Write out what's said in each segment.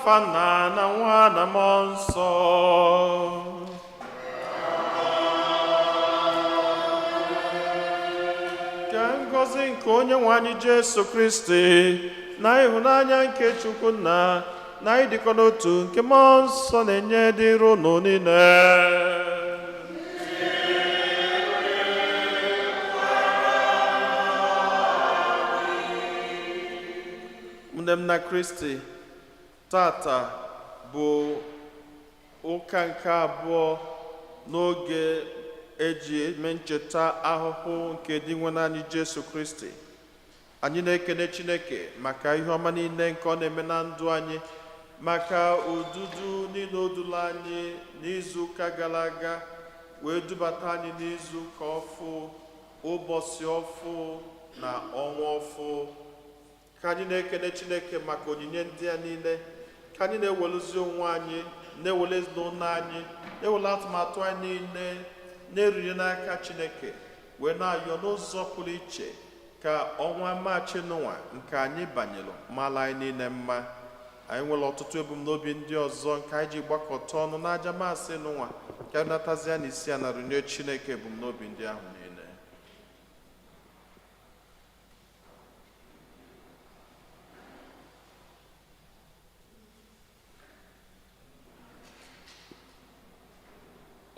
n'afa Nna na Nwa na Mmụọ Nsọ. Ka ngọzi nke Onyenwe anyị Jesu Kristi na ịhụnanya nke Chukwu Nna na ịdịkọ n'otu nke Mmụọ Nsọ na-enye dịrị unu niile. Ụmụnne m na Kristi, tata bụ ụka nke abụọ n'oge eji eme ncheta ahụhụ nke dị nwe anyị Jesu Kristi. Anyị na-ekene Chineke maka ihe ọma niile nke ọ na-eme na ndụ anyị, maka odudu niile o duru anyị n'izu ụka gara aga wee dubata anyị n'izu ụka ọfụ, ụbọchị ọfụ na ọnwa ọfụ. Ka anyị na-ekene Chineke maka onyinye ndị a niile, ka anyị na-ewelụzi onwe anyị, na-ewele ezinụlọ anyị, na-ewele atụmatụ anyị niile na-eriri n'aka Chineke, wee na-ayọ n'ụzọ pụrụ iche ka ọnwa Maachị n'ụwa nke anyị banyere mala anyị niile mma. Anyị nwere ọtụtụ ebumnobi ndị ọzọ nke anyị ji gbakọta ọnụ n'aja Maasị n'ụwa, ka anyị natazi ya n'isi a na rụnye Chineke ebumnobi ndị ahụ niile.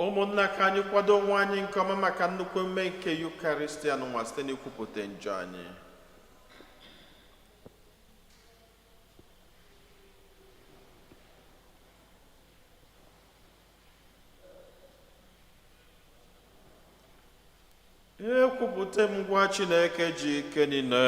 Ụmụnna, ka anyị kwado onwe anyị nke ọma maka nnukwu emume nke Yukarịstịa n'ụwa site n'ikwupụta njọ anyị. Ekwupụta m ngwa Chineke ji ike niile.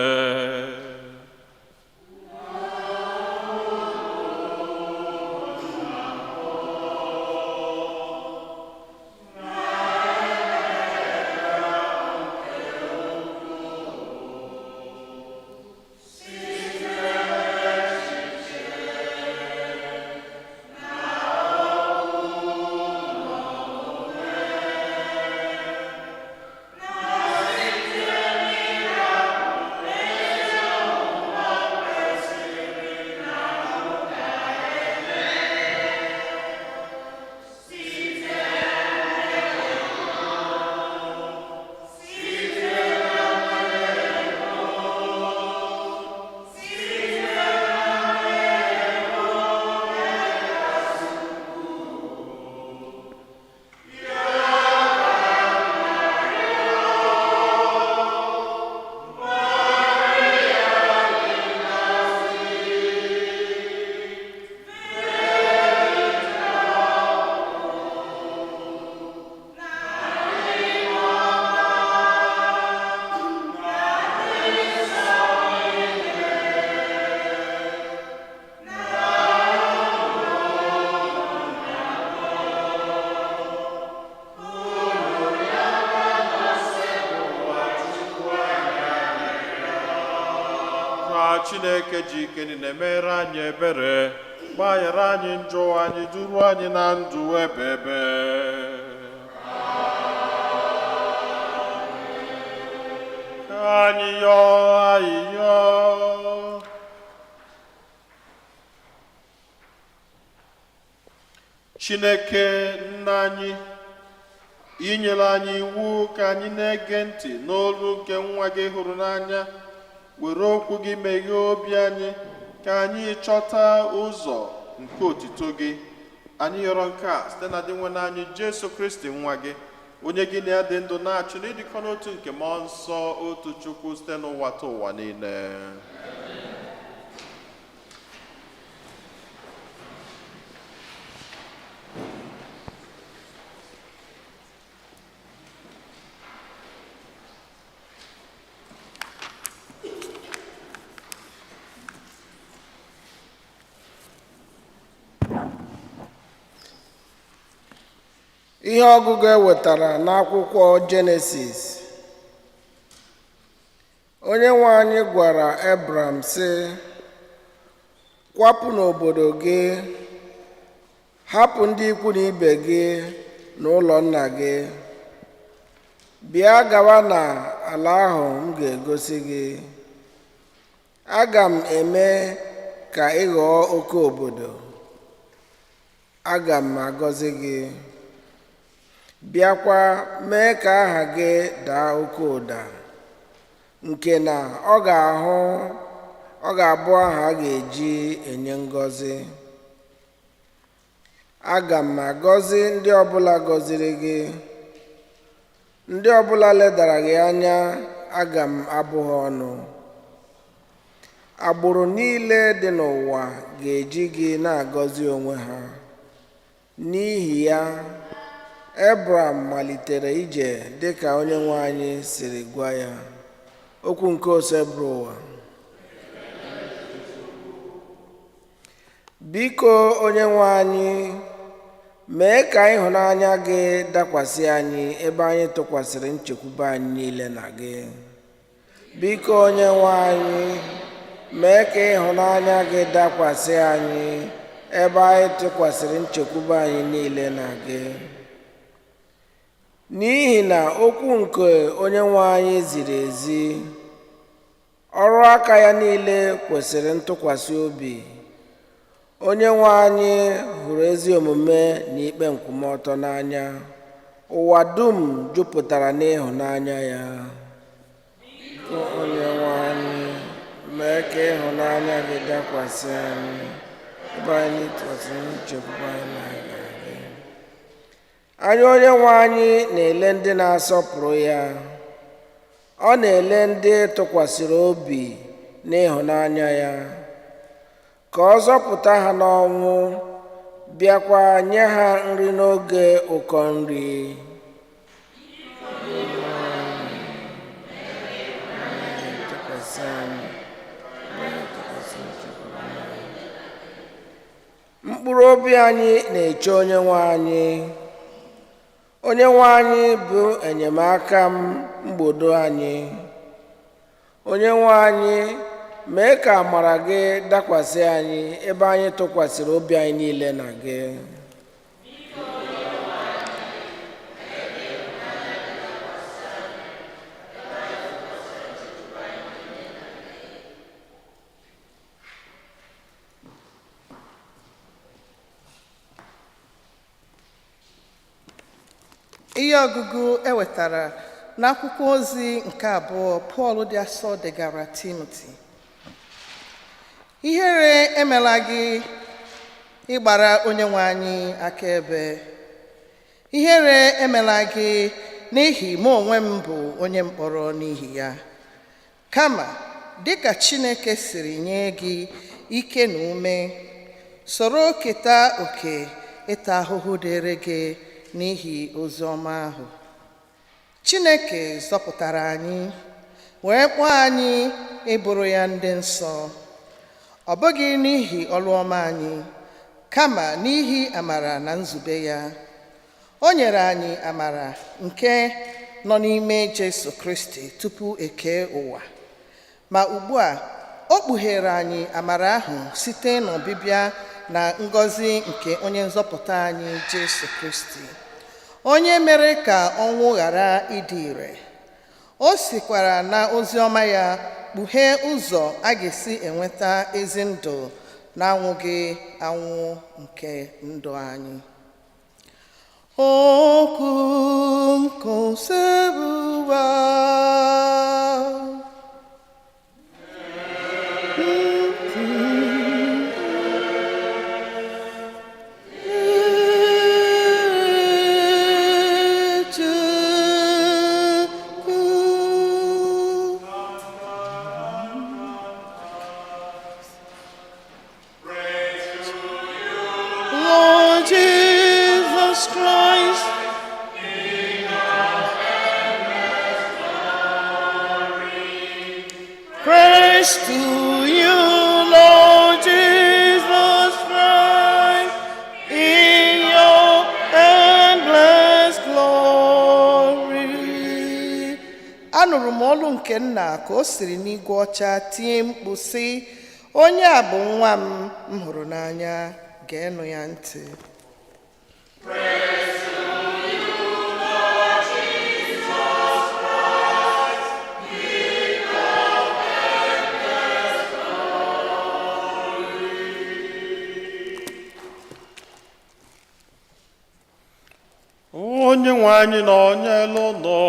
Chineke ji ike niile mere anyị ebere, gbaghara anyị njọ anyị, duru anyị na ndụ ebe. Ka anyị yọọ ayịyọ. Chineke nna anyị, i nyere anyị iwu ka anyị na-ege ntị n'olu nke nwa gị hụrụ n'anya, were okwu gị meghee obi anyị ka anyị chọta ụzọ nke otito gị. Anyị yọrọ nke a site na dị nwe anyị Jesu Kristi nwa gị, onye gị na-adị ndụ na-achị n'ịdịkọ n'otu nke Mmụọ Nsọ, otu Chukwu site n'ụwa ta ụwa niile. Ihe ọgụgụ ewetara n'akwụkwọ Jenesis. Onyenwe anyị gwara Ebram sị, kwapụ n'obodo gị, hapụ ndị ikwu na ibe gị na ụlọ nna gị, bịa gawa na ala ahụ m ga-egosi gị. Aga m eme ka ị ghọọ oke obodo, aga m agọzi gị, bịakwa mee ka aha gị daa oke ụda, nke na ọ ga-abụ aha a ga-eji enye ngọzi. Aga m agọzi ndị ọbụla gọziri gị, ndị ọbụla ledara gị anya aga m abụ ha ọnụ. Agbụrụ niile dị n'ụwa ga-eji gị na-agọzi onwe ha. N'ihi ya, Ebram malitere ije dịka Onyenwe anyị siri gwa ya. Okwu nke oseburu ụwa. Biko Onyenwe anyị, mee ka ịhụnanya gị dakwasị anyị ebe anyị tụkwasịrị nchekwube anyị niile na gị. Biko Onyenwe anyị, mee ka ịhụnanya gị dakwasị anyị ebe anyị tụkwasịrị nchekwube anyị niile na gị. N'ihi na okwu nke Onyenwe anyị ziri ezi, ọrụ aka ya niile kwesịrị ntụkwasị obi. Onyenwe anyị hụrụ ezi omume na ikpe nkwụmọtọ n'anya. Ụwa dum jupụtara n'ịhụnanya ya. Onyenwe anyị, mee ka ịhụnanya gị dakwasị anyị ebe anyị tụkwasịrị nchekwube anyị na gị. Anya Onyenwe anyị na-ele ndị na-asọpụrụ ya. Ọ na-ele ndị tụkwasịrị obi n'ịhụnanya ya, ka ọ zọpụta ha n'ọnwụ, bịakwa nye ha nri n'oge ụkọ nri. Mkpụrụ obi anyị na-eche Onyenwe anyị. Onyenwe anyị bụ enyemaka mgbodo anyị. Onyenwe anyị, mee ka amara gị dakwasị anyị ebe anyị tụkwasịrị obi anyị niile na gị. Ihe ọgụgụ ewetara n'akwụkwọ ozi nke abụọ Pọl dị asọ degara Timoti. Ihere emela gị ịgbara Onyenwe anyị akaebe. Ihere emela gị n'ihi mụ onwe m bụ onye mkpọrọ n'ihi ya. Kama, dịka Chineke siri nye gị ike na ume, soro keta oke ịta ahụhụ dịrị gị n'ihi ozi ọma ahụ. Chineke zọpụtara anyị, wee kpọọ anyị ịbụrụ ya ndị nsọ. Ọ bụghị n'ihi ọrụ ọma anyị, kama n'ihi amara na nzube ya. O nyere anyị amara nke nọ n'ime Jesu Kristi tupu ekee ụwa. Ma ugbu a, o kpughere anyị amara ahụ site n'ọbịbịa na ngọzi nke onye nzọpụta anyị Jesu Kristi, onye mere ka ọnwụ ghara ịdị ire. O sikwara na ozi ọma ya kpughee ụzọ a ga-esi enweta ezi ndụ na-anwụghị anwụ nke ndụ anyị. Okwu nke oseburu ụwa. Praise to you, Lord Jesus Christ, in your endless glory. Anụrụ m olu nke nna ka o siri n'igwe ọcha tie mkpu sị, onye a bụ nwa m hụrụ n'anya, geenụ ya ntị. onye nwe anyị nọnyelu ụnụ.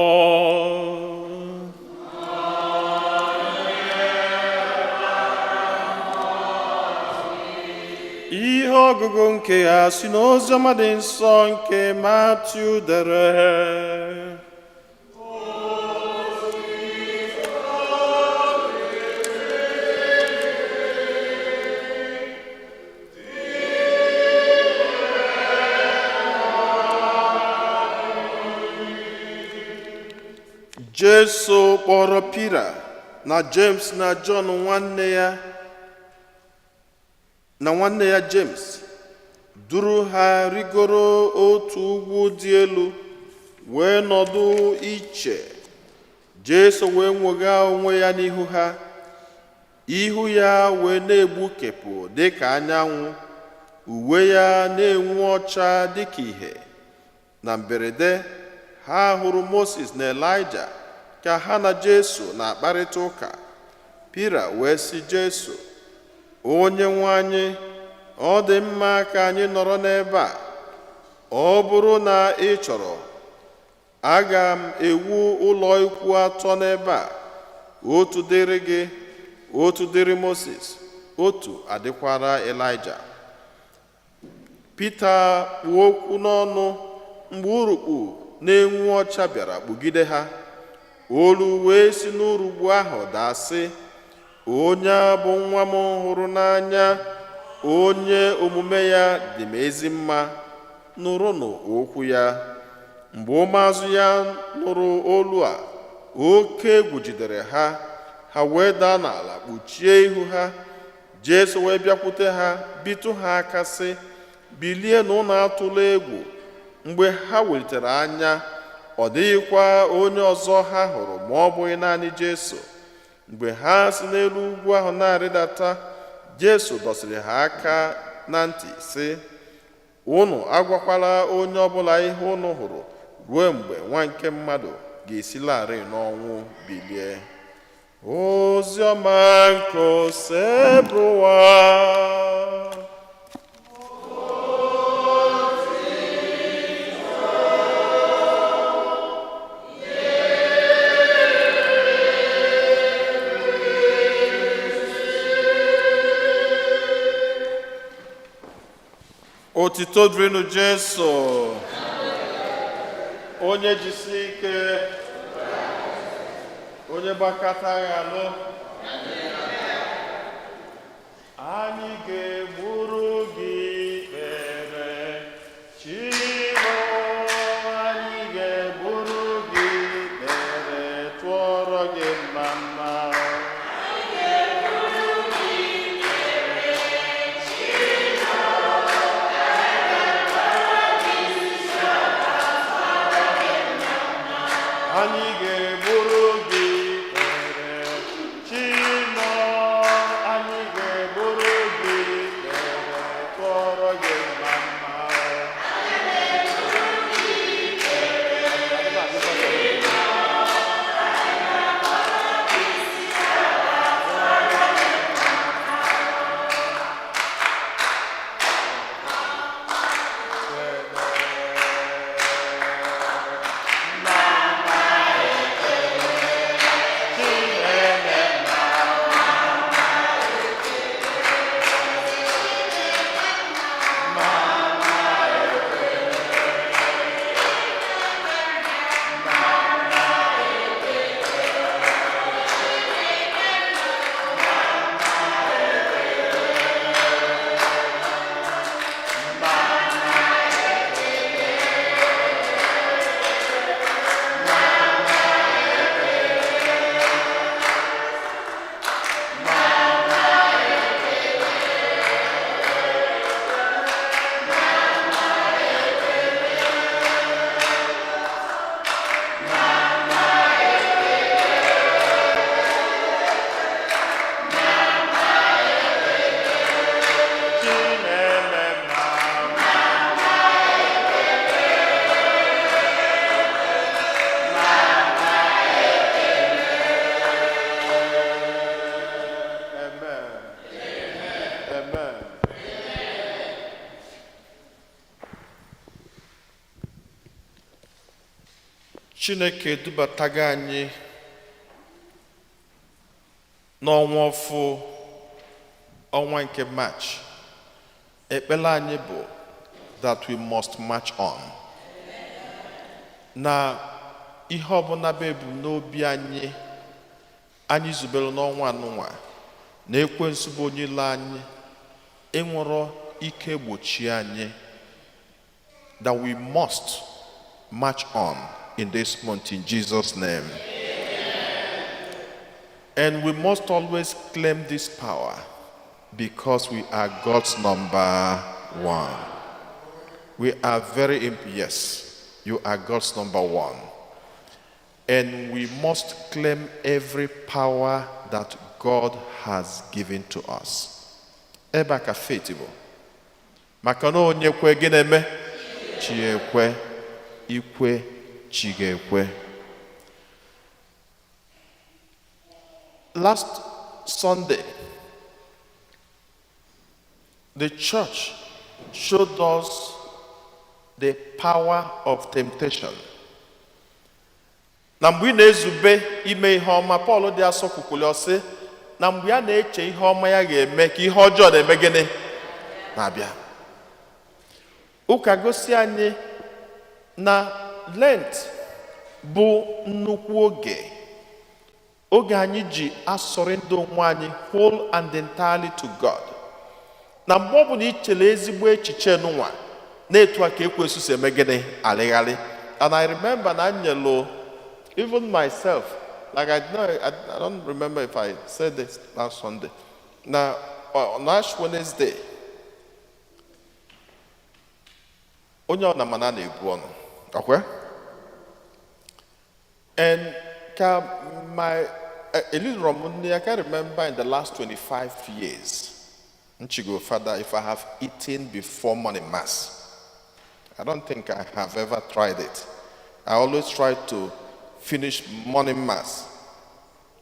Ihe ọgụgụ nke ya si n'oziọma dị nsọ nke Matiu dere. Jesu kpọrọ Pita na James na John nwanne ya James, duru ha rigoro otu ugwu dị elu wee nọdụ iche. Jesu wee nwega onwe ya n'ihu ha, ihu ya wee na-egbukepụ dịka anyanwụ, uwe ya na-enwu ọcha dịka ìhè. Na mberede ha hụrụ Moses na Elaịja ka ha na Jesu na-akparịta ụka. Pita wee sị Jesu, onye nwe anyị, ọ dị mma ka anyị nọrọ n'ebe a. Ọ bụrụ na ị chọrọ, aga m ewu ụlọ ikwu 3 n'ebe a, otu dịrị gị, otu dịrị Moses, otu adịkwara Elaịja. Pita kpụ okwu n'ọnụ mgbe urukpu na-enwu ọcha bịara kpugide ha. Olu wee si n'urugbu ahụ daa sị, onye a bụ nwa m hụrụ n'anya, onye omume ya dị m ezi mma, nụrụnụ okwu ya. Mgbe ụmụazụ ya nụrụ olu a, oke egwu jidere ha, ha wee daa n'ala kpuchie ihu ha. Jesu wee bịakwute ha, bitụ ha aka sị, bilie na unu atụla egwu. Mgbe ha welitere anya, ọ dịghịkwa onye ọzọ ha hụrụ ma ọ bụghị naanị Jesu. Mgbe ha si n'elu ugwu ahụ na-arịdata, Jesu dọsịrị ha aka na ntị sị, unu agwakwala onye ọbụla ihe unu hụrụ ruo mgbe Nwa nke Mmadụ ga-esilarị n'ọnwụ bilie. Oziọma nke osebụwa. Otito dịrịnụ Jesu, onye jisi ike, onye gbakọtaghị alụ. Anyị ga-egburu gị ikpere, Chimo, anyị ga-egburu gị ikpere, tụọrọ gị mma. Anyị ga-egburu gị ikpere, Chimo, anyị ga-egburu gị ikpere, tụọrọ gị mma. Chineke dubataga anyị n'ọnwa ọfụ ọnwa nke March. Ekpele anyị bụ that we must march on. Na ihe ọbụla bụ ebumnobi anyị zubere n'ọnwa anụnwa na ekwensu bụ onye ile anyị enwero ike gbochi anyị, that we must march on in this month in Jesus' name. And we must always claim this power because we are God's number one. We are yes, you are God's number one. And we must claim every power that God has given to us. Ebe ka faith bụ. Maka na onye kwe gị na-eme, chi ekwe, ikwe, chi ga-ekwe. Last Sunday, the church showed us the power of temptation. Na mgbe ị na-ezube ime ihe ọma, Paul dị asọ kwukwuli ọsị, na mgbe ya na-eche ihe ọma ya ga-eme ka ihe ọjọọ na-eme gịnị na-abịa. Ụka gosi anyị na Lent bụ nnukwu oge anyị ji asọrị ndị onwe anyị whole and entirely to God. Na mgbe ọ bụ na ichele ezigbo echiche nụnwa na-etu aka ekwensu si eme gịnị alịghalị. And I remember na nyelo even myself, like I don't remember if I said this last Sunday. Now on Ash Wednesday, onye ọ na mana na-ebu ọnụ, okay? And I can remember in the last 25 years, Nchigo Father, if I have eaten before morning mass, I don't think I have ever tried it. I always try to finish morning mass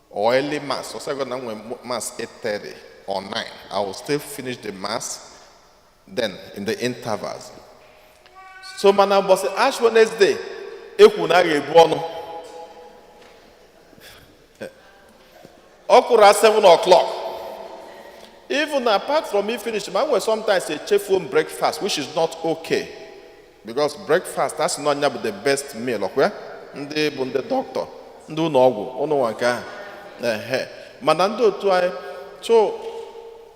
or early mass, or second when mass 8:30 or 9. I will still finish the mass then in the intervals. So man, I was Ash Wednesday, Okura 7 o'clock. Even apart from me finishing, man will sometimes say cheerful breakfast, which is not okay. Because breakfast, that's not the best meal, okay? The doctor, do no one can. Manando to so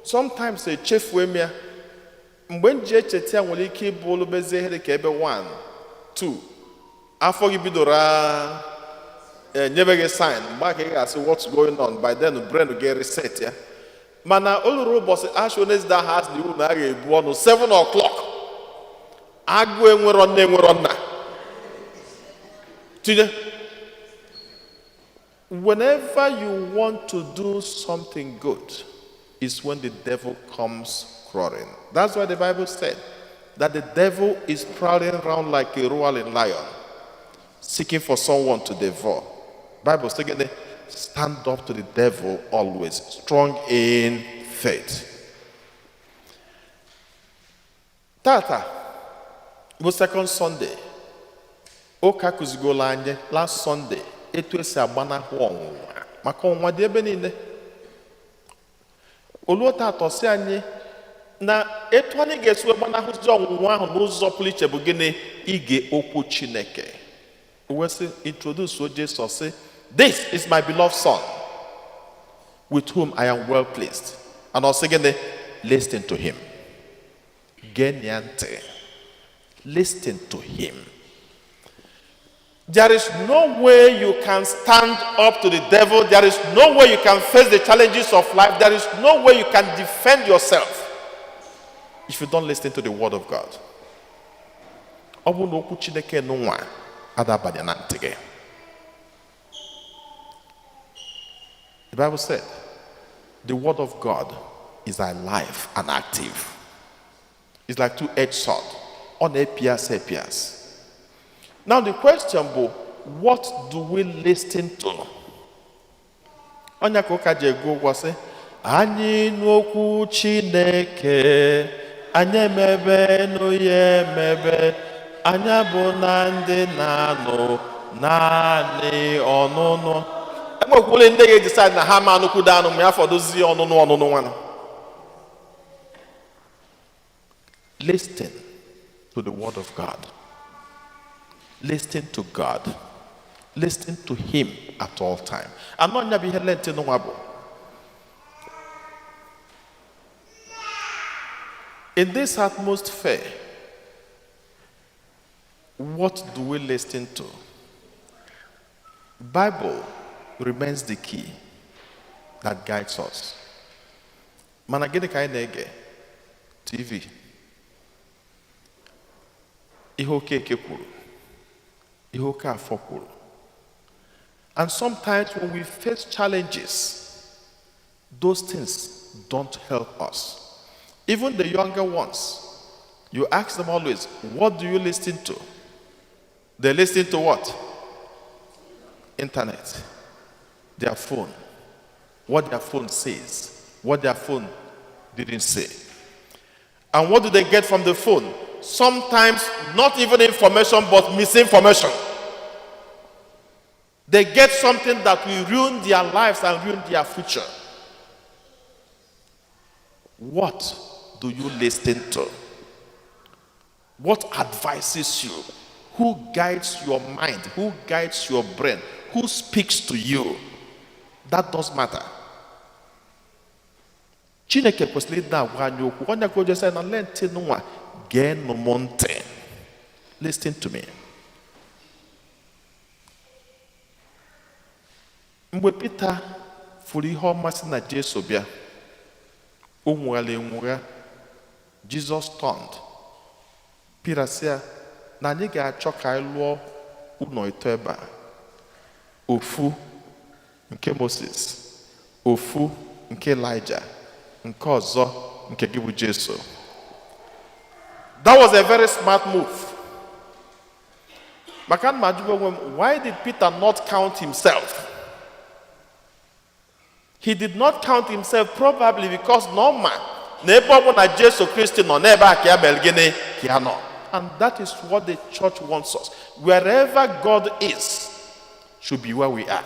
sometimes say chef wemia. When Jechetia will keep bolu bezehre kebe 1, 2. After you bidora never get sign. Back here see what's going on. By then the brain will get reset. Yeah. Mana all robots Ash Wednesday that has the one 7 o'clock. Agwe we're on. Whenever you want to do something good, is when the devil comes crawling. That's why the Bible said that the devil is prowling around like a roaring lion, seeking for someone to devour. Bible says, stand up to the devil always, strong in faith. Tata was second Sunday. Oka kuzigolanye last Sunday. Etu esi agbana ọnwụnwa maka ọnwa dị ebe niile. Oluota atọsi anyị na etu anyị ga-esi agbana hụzi ọnwụnwa ahụ n'ụzọ pụrụ iche bụ gịnị? Ige okwu Chineke. We say introduce Jesus say, this is my beloved son, with whom I am well pleased. And also again, listen to him. Genyante. Listen to him. There is no way you can stand up to the devil. There is no way you can face the challenges of life. There is no way you can defend yourself if you don't listen to the word of God. The Bible said, the word of God is alive and active. It's like two-edged sword. On appears. Now the question is, what do we listen to? Onya koka jego wase, anyị n'okwu Chineke, anyị emebe no ye emebe, anyị bụ na ndị na-anụ naanị ọnụnụ. Enwekwule ndị ga-decide na ha ma anụkwudo anụ ma ya fọdụzie ọnụnụ nwanụ. Listen to the word of God. Listen to God. Listen to him at all time. Anọ nya bụ ihe Lent nwa bụ. In this atmosphere, what do we listen to? Bible remains the key that guides us. Mana gịnị ka anyị na-ege? TV. Ihe Okeke kwuru. Ihe Okafọ kwuru. And sometimes when we face challenges, those things don't help us. Even the younger ones, you ask them always, what do you listen to? They listen to what? Internet. Their phone. What their phone says. What their phone didn't say. And what do they get from the phone? Sometimes not even information, but misinformation. They get something that will ruin their lives and ruin their future. What do you listen to? What advises you? Who guides your mind? Who guides your brain? Who speaks to you? That does matter. Chineke kwesịrị ịda agwa anyị okwu. Onye ka o jesi na Lent nwa geenụ m ntị. Listen to me. Mgbe Peter fụrụ ihe ọma sị na Jesu bịa, o nwụghala enwugha. Jesus turned. Peter sị ya na anyị ga-achọ ka anyị lụọ ụlọ ito ebe a. Ofu nke Moses, ofu nke Elijah, nke ọzọ nke gị bụ Jesu. That was a very smart move. Maka na majụ onwe m, why did Peter not count himself? He did not count himself probably because no man n'ebe ọ bụ na Jesu Kristi nọ n'ebe a ka ya mere gịnị ka ya nọ. And that is what the church wants us. Wherever God is should be where we are.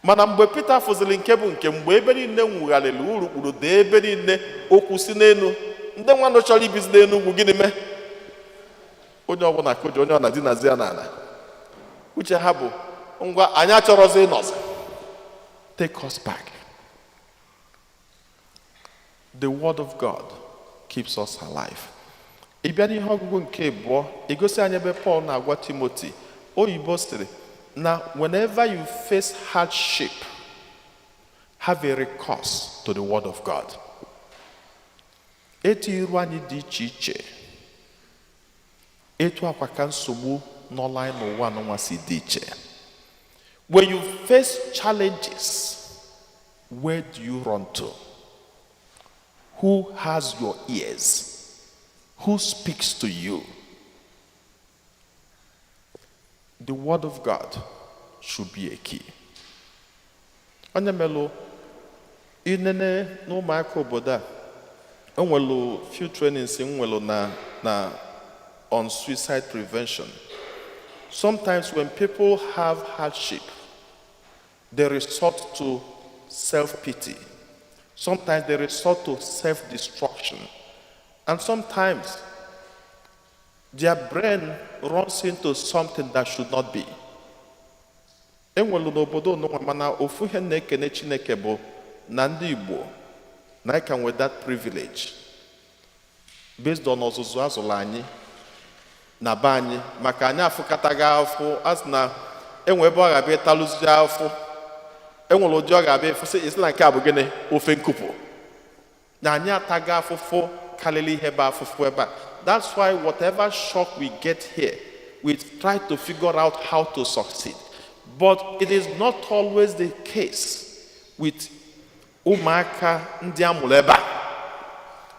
Mana mgbe Peter fụziri nke bụ nke, mgbe ebe niile nwugharịrị urukpuru dị ebe niile okwu si n'elu, ndị nwanụ chọrọ ibizi n'elu ugwu gịnị mee? Onye ọbụla koji onye ọ na dinazi ya n'ala. Uche ha bụ ngwa anyị achọrọzi ịnọzi. Take us back. The word of God keeps us alive. Ị bịa n'ihe ọgụgụ nke abụọ, egosi anyị ebe Paul na-agwa Timothy, oyibo sịrị na whenever you face hardship, have a recourse to the word of God. Etu iru anyị dị iche iche, etu akwa ka nsogbu n'ọla anyị n'ụwa n'ụwa si dị iche. When you face challenges, where do you run to? Who has your ears? Who speaks to you? The word of God should be a key. Onye melo inene n'ụmụaka obodo a, enwelu few trainings enwelu na on suicide prevention. Sometimes when people have hardship, they resort to self-pity. Sometimes they resort to self-destruction. And sometimes their brain runs into something that should not be. Enwelu n'obodo n'ụwa mana ofu ihe na-ekene Chineke bụ na ndị Igbo na I can with that privilege based on ọzụzụ azụrụ anyị na be anyị maka anyị afụkataghị afụ as na enwe ebe ọ ga-abịa ịtalụzi afụ, enwere ụdị ọ ga-abịa ịfụsị isi na nke a bụ gịnị ofe nkụpụ na anyị ataghị afụfụ karịrị ihe bụ afụfụ ebe a. That's why whatever shock we get here, we try to figure out how to succeed. But it is not always the case with ụmụaka ndị amụrụ ebe a.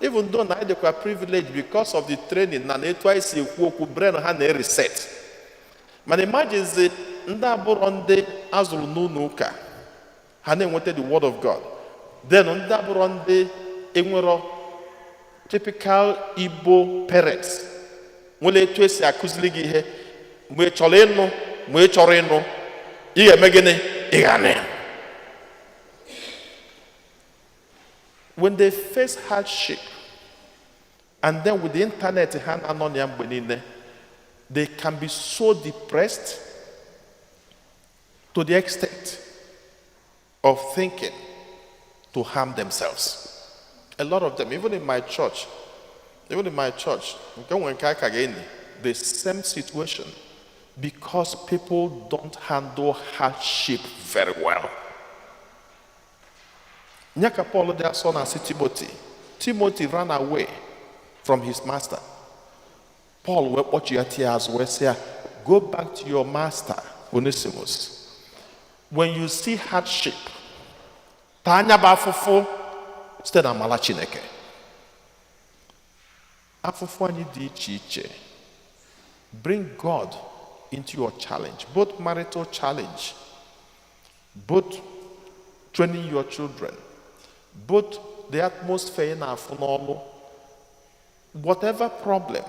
Even though na anyị dịkwa privilege because of the training na etu anyị si ekwu okwu, brain ha na-reset. Mana imagine ndị abụrụ ndị azụrụ n'ụlọ ụka ha na-enweta the word of God, then ndị abụrụ ndị enwero typical Igbo parents nwere etu esi akụziri gị ihe mgbe ị chọrọ ịnụ mgbe ị chọrọ ịnụ ị ga-eme gịnị ị ga-anụ ya. When they face hardship, and then with the internet ha na-anọ na ya mgbe niile, they can be so depressed to the extent of thinking to harm themselves. A lot of them, even in my church, the same situation, because people don't handle hardship very well. Nyaka Paul, their son, and Timothy ran away from his master. Paul, what you are tears were say, go back to your master, Onesimus. When you see hardship, Tanya Bafofo, stay na mala Chineke. Afofo ani di iche. Bring God into your challenge, both marital challenge, both training your children, both the atmosphere in our whatever problem,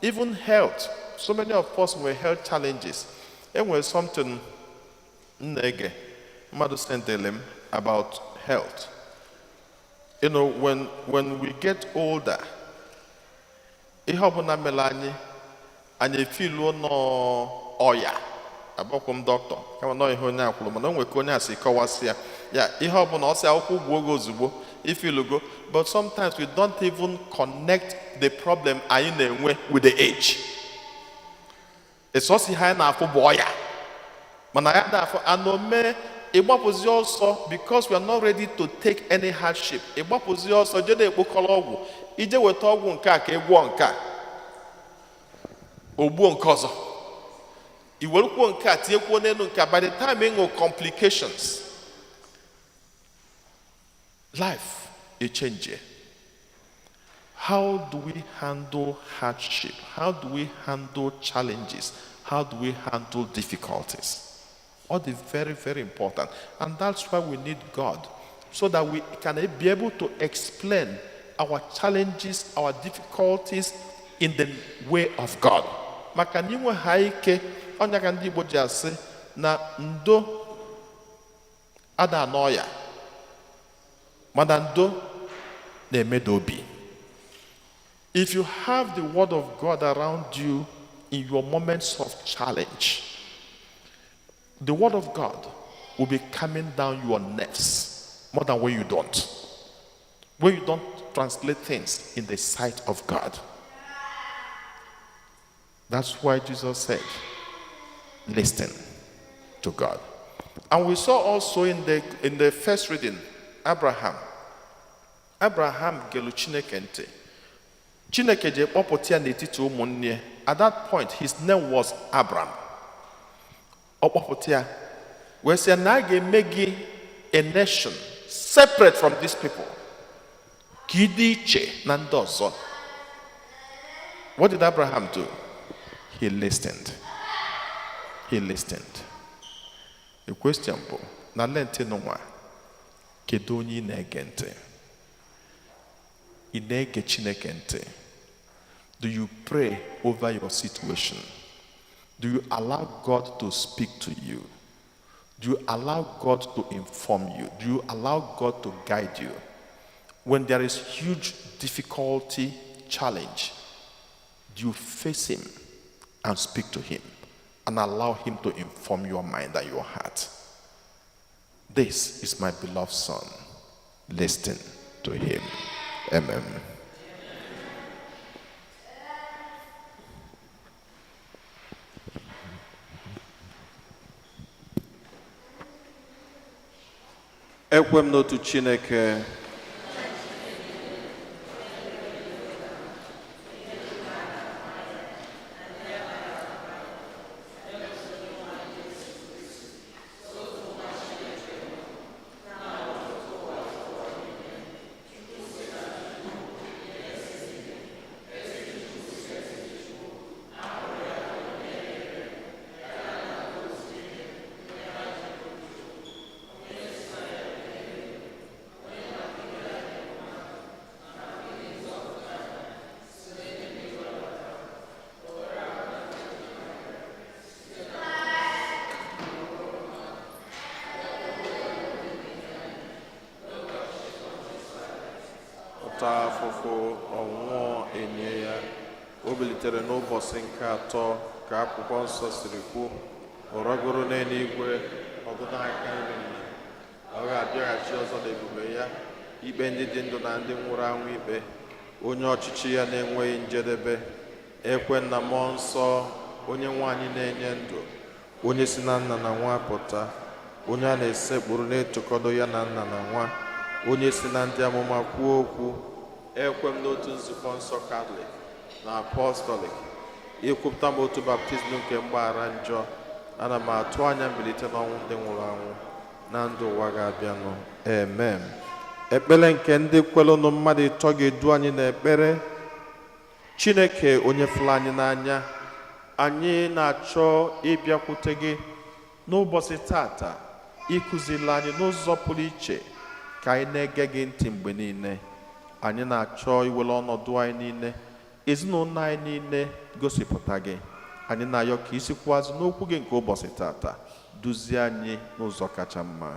even health. So many of us were health challenges. And when something Madu sent them about health. You know, when we get older, ihobuna melani and you feel no oya abokum doctor kama no ihe onye akwuru mana onwe ka onye asi kọwasịa ya ihe ọbụla ọsị akwụkwọ ugwu oge ozugbo ifilugo, but sometimes we don't even connect the problem anyị na-enwe with the age. It's also ha na-afụ bụ ọya mana ya na-afụ anome ịgbapụzi ọsọ because we are not ready to take any hardship. Ịgbapụzi ọsọ jede ekpokọrọ ọgwụ ije weta ọgwụ nke a ka egwuọ nke a ogbuo nke ọzọ iwerukwuo nke a tinyekwuo n'elu nke a. By the time ịṅụ complications, life is changing. How do we handle hardship? How do we handle challenges? How do we handle difficulties? All the very, very important. And that's why we need God, so that we can be able to explain our challenges, our difficulties in the way of God. Maka n'inwe ha ike ọnya ka ndị Igbo ji asị na ndo ada anọya mana ndo na-emedo obi. If you have the word of God around you in your moments of challenge, the word of God will be calming down your nerves more than when you don't. When you don't translate things in the sight of God. That's why Jesus said, listen to God. And we saw also in the first reading, Abraham gelu Chineke ntị. Chineke je kpọpụta ya n'etiti ụmụnne. At that point, his name was Abram. Ọ kpọpụta ya wee sị na a ga-eme gị a nation separate from these people. Ka ị dị iche na ndị ọzọ. What did Abraham do? He listened. He listened. The question bụ na Lent nwa kedu onye ị na-ege ntị? Ị na-ege Chineke ntị? Do you pray over your situation? Do you allow God to speak to you? Do you allow God to inform you? Do you allow God to guide you? When there is huge difficulty, challenge, do you face Him and speak to Him and allow Him to inform your mind and your heart? This is my beloved Son. Listen to Him. Amen. Ekwem n'otu Chineke. taa afụfụ ọnwụọ enye ya. O bilitere n'ụbọchị nke atọ ka akwụkwọ nsọ siri kwu, ọ rọgoro n'eluigwe ọdụdụ aka nri nna. Ọ ga-abịaghachi ọzọ n'ebube ya ikpe ndị dị ndụ na ndị nwụrụ anwụ ikpe. Onye ọchịchị ya na-enweghị njedebe. Ekwe na mmụọ nsọ, onye nwanyị na-enye ndụ, onye si na nna na nwa pụta, onye a na-esekpụrụ na-etokọdo ya na nna na nwa, onye si na ndị amụma kwuo okwu. Ekwe m n'otu nzukọ nsọ Katọlik na apọstọlik, ikwupụta m otu baptizim nke mgbaghara njọ. Ana m atụ anya mbilite n'ọnwụ ndị nwụrụ anwụ na ndụ ụwa ga-abịanụ. Amen. Ekpere nke ndị kwelụnụ mmadụ ịtọ ga-edu anyị n'ekpere. Chineke onye fụrụ anyị n'anya, anyị na-achọ ịbịakwute gị n'ụbọchị tata, ịkụziri anyị n'ụzọ pụrụ iche ka anyị na-ege gị ntị mgbe niile. Anyị na-achọ iwere ọnọdụ anyị niile, ezinụlọ anyị niile gosipụta gị. Anyị na-ayọ ka isi kwuazụ n'okwu gị nke ụbọchị tata, duzie anyị n'ụzọ kacha mma.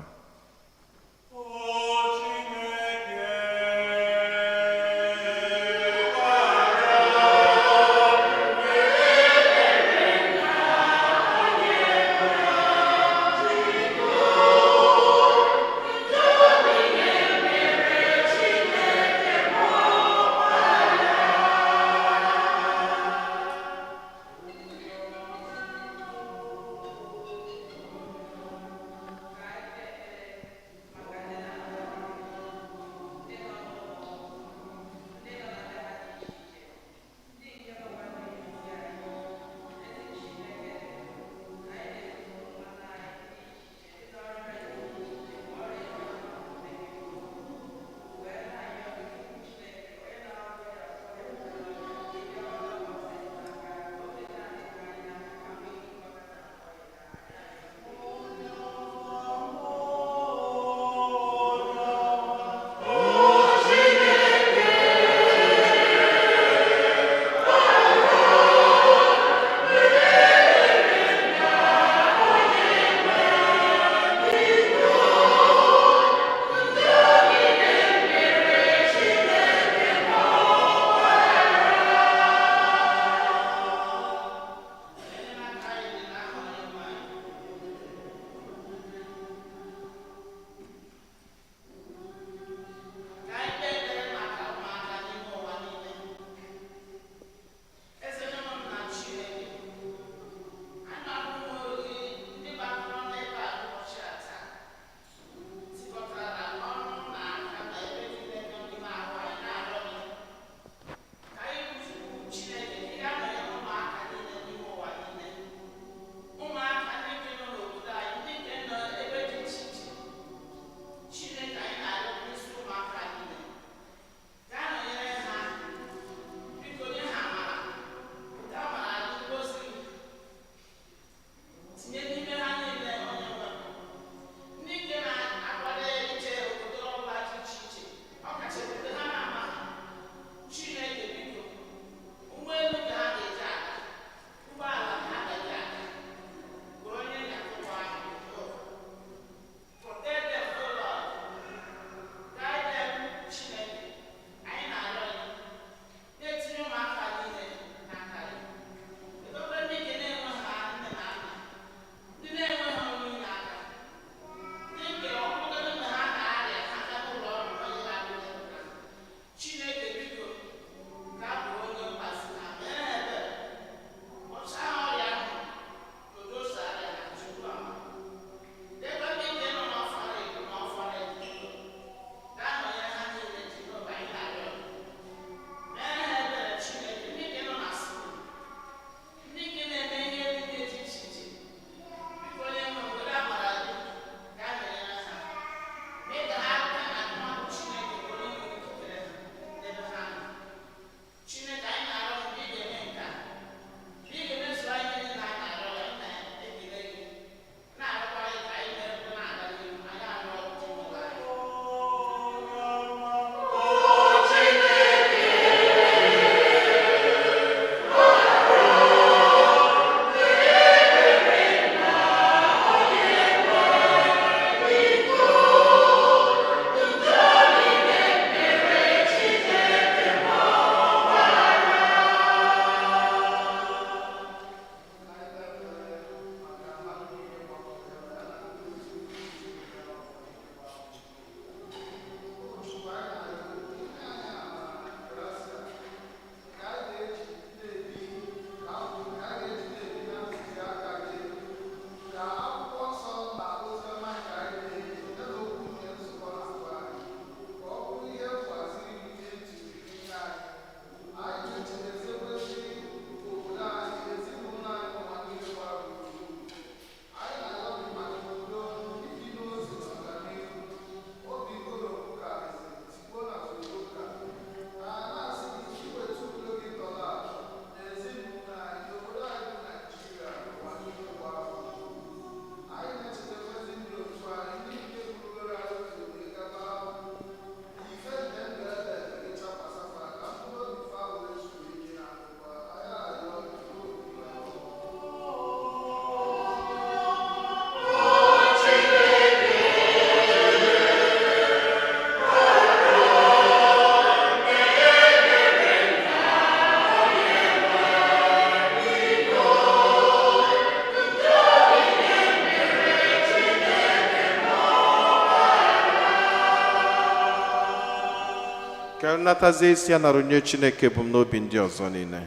ka nnatazie isi ya nara onye Chineke ebumnobi ndị ọzọ niile.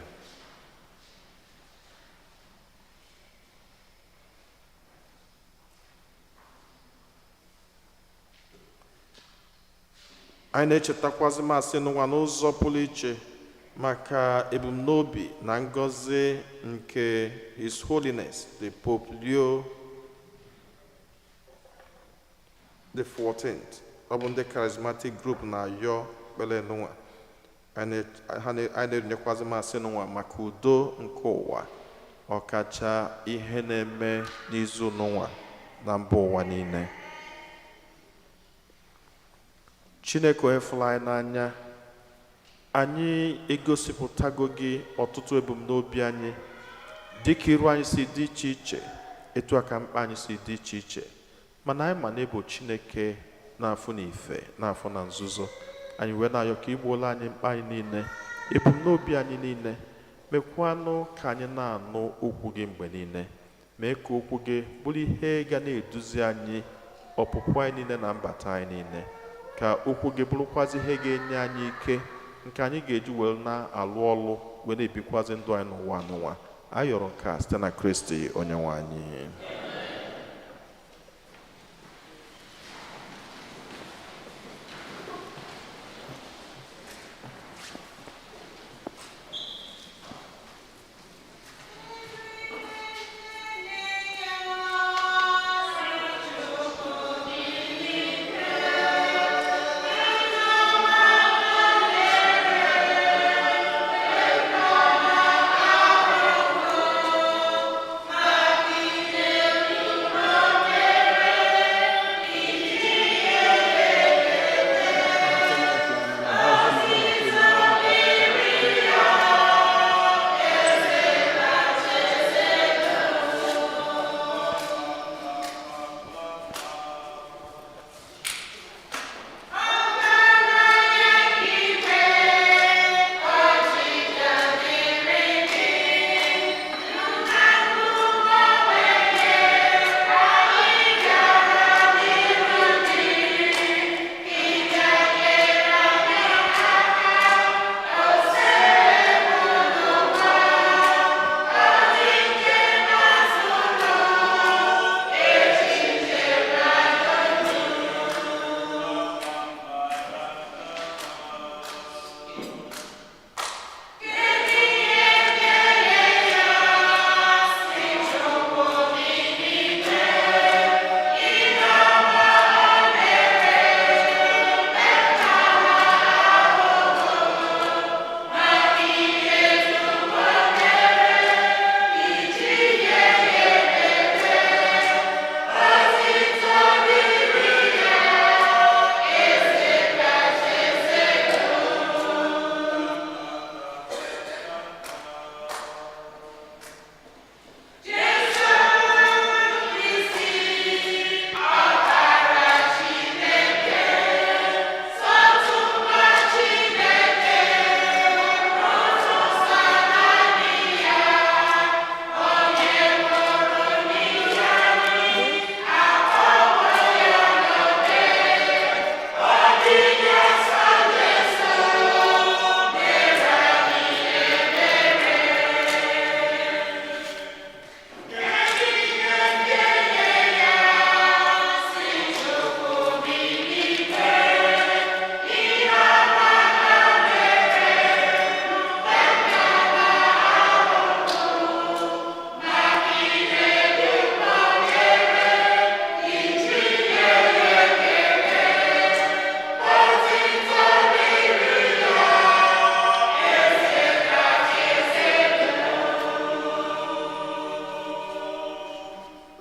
Anyị na-echetakwazị masị n'ụwa n'ụzọ pụrụ iche maka ebumnobi na ngọzi nke His Holiness the Pope Leo the 14th. Ọ bụ ndị charismatic group na-ayọ kpere n'ụwa. Anyị na-enyekwazị masị n'ụwa maka udo nke ụwa, ọkacha ihe na-eme n'izu n'ụwa na mba ụwa niile. Chineke efula anyị n'anya, anyị egosipụtago gị ọtụtụ ebumnobi anyị dịka iru anyị si dị iche iche, etu aka mkpa anyị si dị iche iche, mana anyị ma na ịbụ Chineke na-afụ n'ife na-afụ na nzuzo. Anyị wee na-ayọ ka igbuola anyị mkpa anyị niile, ebumnobi anyị niile, mekwanụ ka anyị na-anụ okwu gị mgbe niile, mee ka okwu gị bụrụ ihe ga na-eduzi anyị ọpụpụ anyị niile na mbata anyị niile, ka okwu gị bụrụkwazi ihe ga-enye anyị ike nke anyị ga-eji wee na-alụ ọlụ wee na-ebikwazi ndụ anyị n'ụwa n'ụwa. Anyị yọrọ nke a site na Kristi Onyenwe anyị.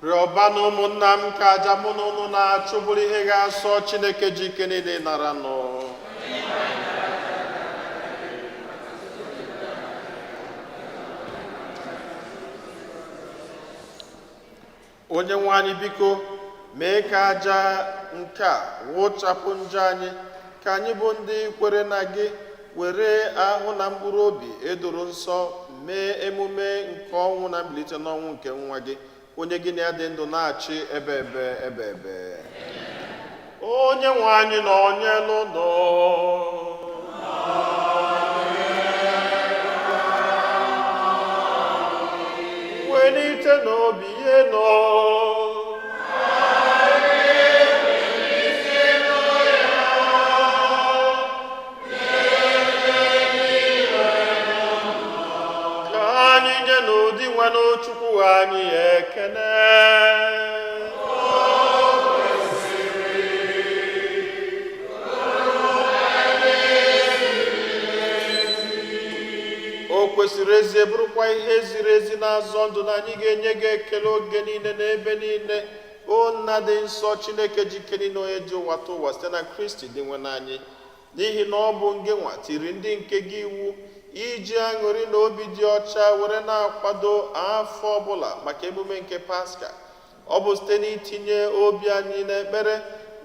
Rịọbanụ ụmụnna m ka aja mụ na unu na-achụ bụrụ ihe ga-asọ Chineke ji ike niile nara nụ. Onye nwe anyị biko mee ka aja nke a wụchapụ njọ anyị, ka anyị bụ ndị kwere na gị were ahụ na mkpụrụ obi edoro nsọ mee emume nke ọnwụ na mbilite n'ọnwụ nke nwa gị, onye gị na ya dị ndụ na-achị ebe ebe. Onye nwe anyị na onye n'ụlọ bilite n'obi ihe nọ. Ka anyị nye n'ụdị nwanne Chukwu anyị ekene. O kwesịrị ezi bụrụkwa ihe ziri ezi na-azọ ndụ na anyị ga-enye gị ekele oge niile na ebe niile, o nna dị nsọ Chineke jike niile onye ji ụwa tụ ụwa site na Kristi dị nwe n'anyị, n'ihi na ọ bụ gị nwa tiri ndị nke gị iwu iji aṅụrị na obi dị ọcha were na-akwado afọ ọbụla maka emume nke Paska. Ọ bụ site n'itinye obi anyị n'ekpere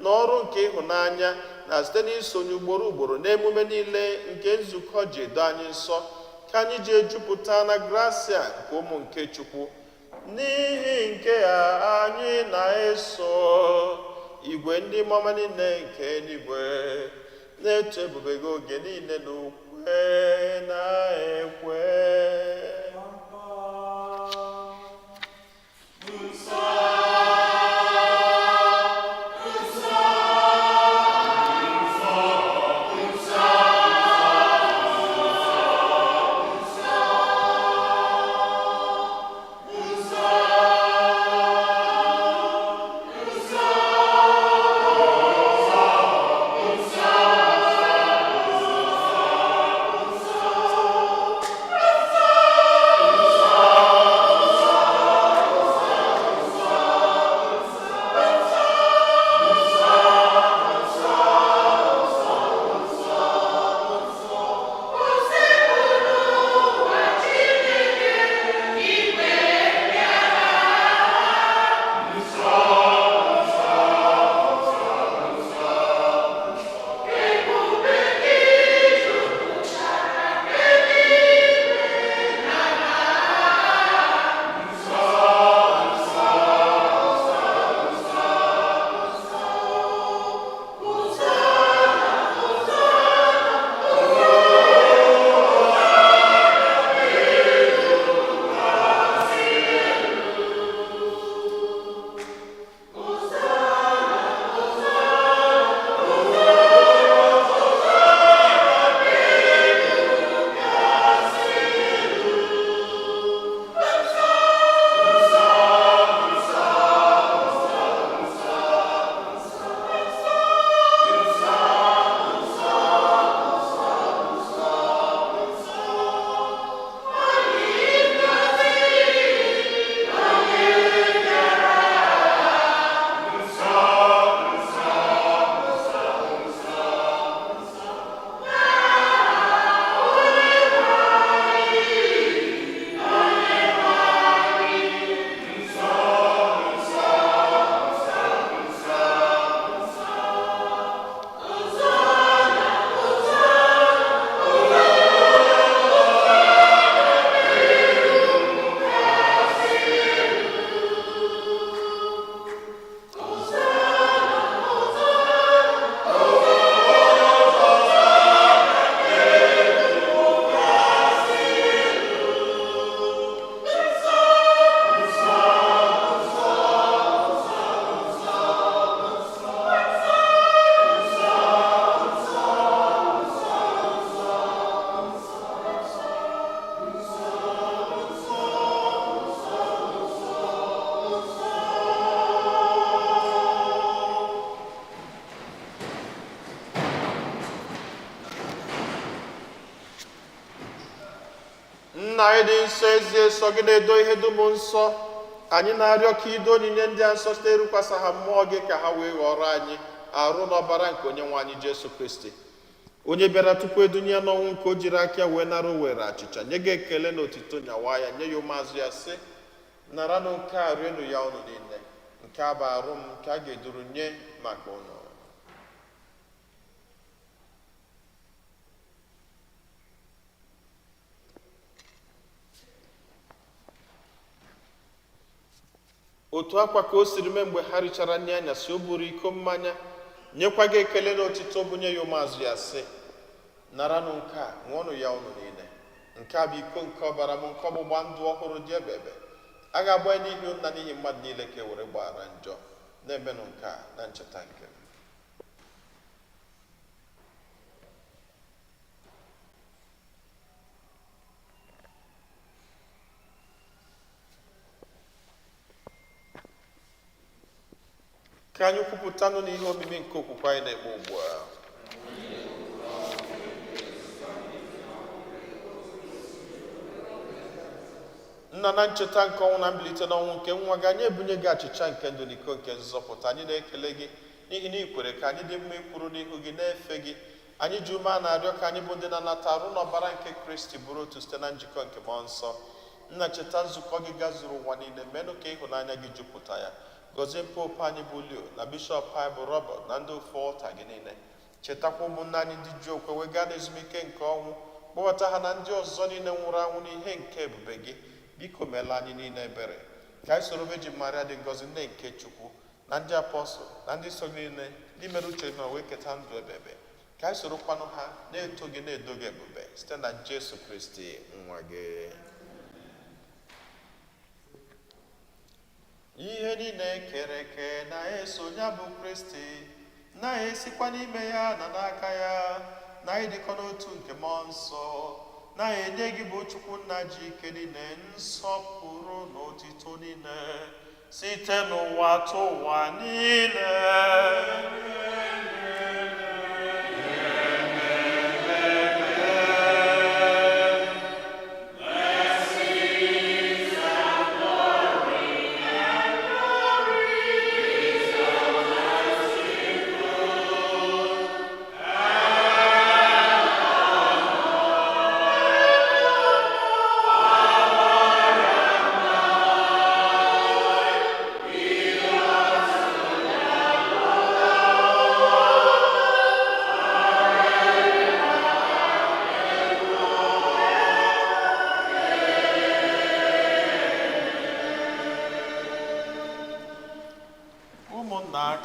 na ọrụ nke ịhụnanya na site n'isonye ugboro ugboro n'emume niile nke nzukọ ji edo anyị nsọ ka anyị ji ejupụta na gracia nke ụmụ nke Chukwu. N'ihi nke ya anyị na-eso igwe ndị mmụọ niile nke eluigwe na-eto ebube gị oge niile n'ukwe na-ekwe. Nna anyị dị nsọ ezie sọ gị na-edo ihe dum nsọ, anyị na-arịọ ka ido onyinye ndị a nsọ site irukwasa ha mmụọ gị ka ha wee ghọrọ anyị arụ n'ọbara nke onye nwe anyị Jesu Kristi, onye bịara tupu edunye ya n'ọnwụ nke o jiri aka ya wee nara owere achịcha nye gị ekele na otito nyawa ya, nye ya ụmụazụ ya sị, naranụ nke a rienụ ya ọnụ niile, nke a bụ arụ m nke a ga-eduru nye maka ụnụ. Otu akwa ka o siri mee mgbe ha richara nri anyasị, o buru iko mmanya nyekwa gị ekele na otito bunye ya ụmụazụ ya sị, naranụ nke a ṅụọnụ ya ụnụ niile, nke a bụ iko nke ọbara m nke ọgbụgba ndụ ọhụrụ dị ebebe, a ga-agba n'ihi nna n'ihi mmadụ niile ka e were gbaghara njọ, na-emenụ nke a na ncheta nke m. Ka anyị kwupụtanụ n'ihe omimi nke okwukwe anyị na-eme ugbu a. Nna, na ncheta nke ọnwụ na mbilite n'ọnwụ nke nwa gị, anyị ebunye gị achịcha nke ndụ n'iko nke nzọpụta. Anyị na-ekele gị n'ihi na ị kwere ka anyị dị mma ikwuru n'ihu gị na-efe gị. Anyị ji ume a na-arịọ ka anyị bụ ndị na-anata arụ n'ọbara nke Kristi bụrụ otu site na njikọ nke mmụọ nsọ. Nna, cheta nzukọ gị gazuru ụwa niile, menụ ka ịhụnanya gị jupụta ya. Gọzie pope anyị bụ Leo na bishọp anyị bụ Robert na ndị ofe ọta gị niile. Chetakwa ụmụnne anyị ndị ji okwe wee gaa n'ezumike nke ọnwụ, kpọbata ha na ndị ọzọ niile nwụrụ anwụ n'ihe nke ebube gị. Biko meela anyị niile ebere, ka anyị soro Virgin Maria dị ngọzi nne nke Chukwu na ndị apọstụl na ndị so niile ndị mere uche na wee keta ndụ ebebe. Ka anyị sorokwanụ ha na-eto gị na-edo gị ebube site na Jesu Kristi nwa gị. Ihe niile kere eke na-eso ya bụ Kristi, na-esikwa n'ime ya na n'aka ya, na-edikọ n'otu nke mmụọ nsọ, na-enye gị bụ Chukwu nna ji ike niile, nsọpụrụ na otito niile site n'ụwa tụ ụwa niile.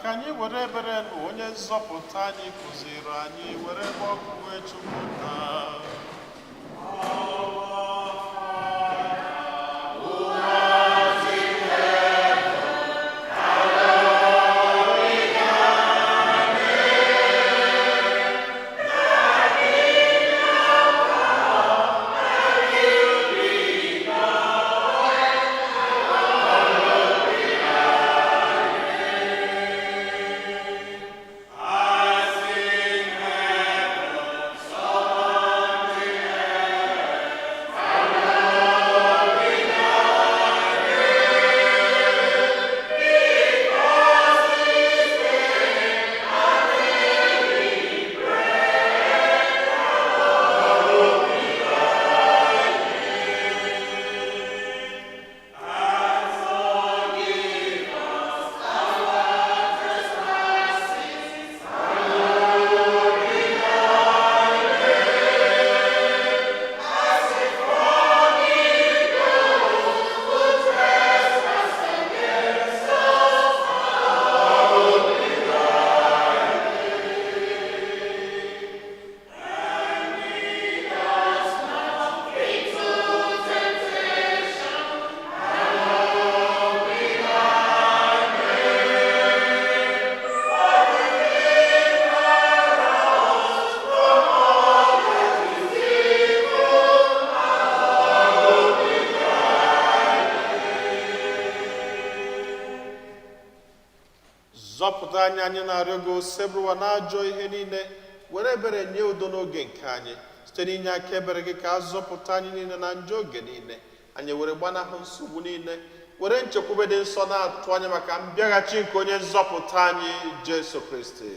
Ka anyị were ebere na onye nzọpụta anyị kụziri anyị were gbọkwuwe Chukwu na zọpụta anyị na-arịọ gị osebụrụwa n'ajọ ihe niile, were ebere nye udo n'oge nke anyị site n'inye aka ebere gị ka a zọpụta anyị niile na njọ oge niile. Anyị were gbanahụ nsogbu niile, were nchekwube dị nsọ na-atụ anya maka mbịaghachi nke onye nzọpụta anyị Jesu Kristi.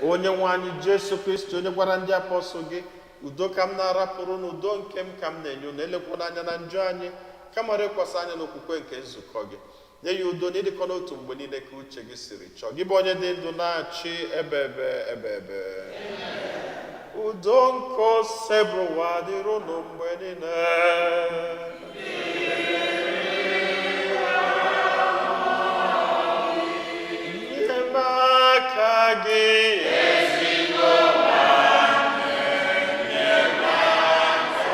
Onye nwe anyị Jesu Kristi, onye gwara ndị apọstụl gị, udo ka m na-arapụrụ na udo nke m ka m na-enye unu, elekwana anya na njọ anyị kama rekwasị anya n'okwukwe nke nzukọ gị. Nye ya udo na ịdịkọ n'otu mgbe niile ka uche gị siri chọọ, gị bụ onye dị ndụ na-achị ebe. Udo nke osebụrụwa dịrị unu mgbe niile. Enyemaka gị ezigbo nwanne, enyemaka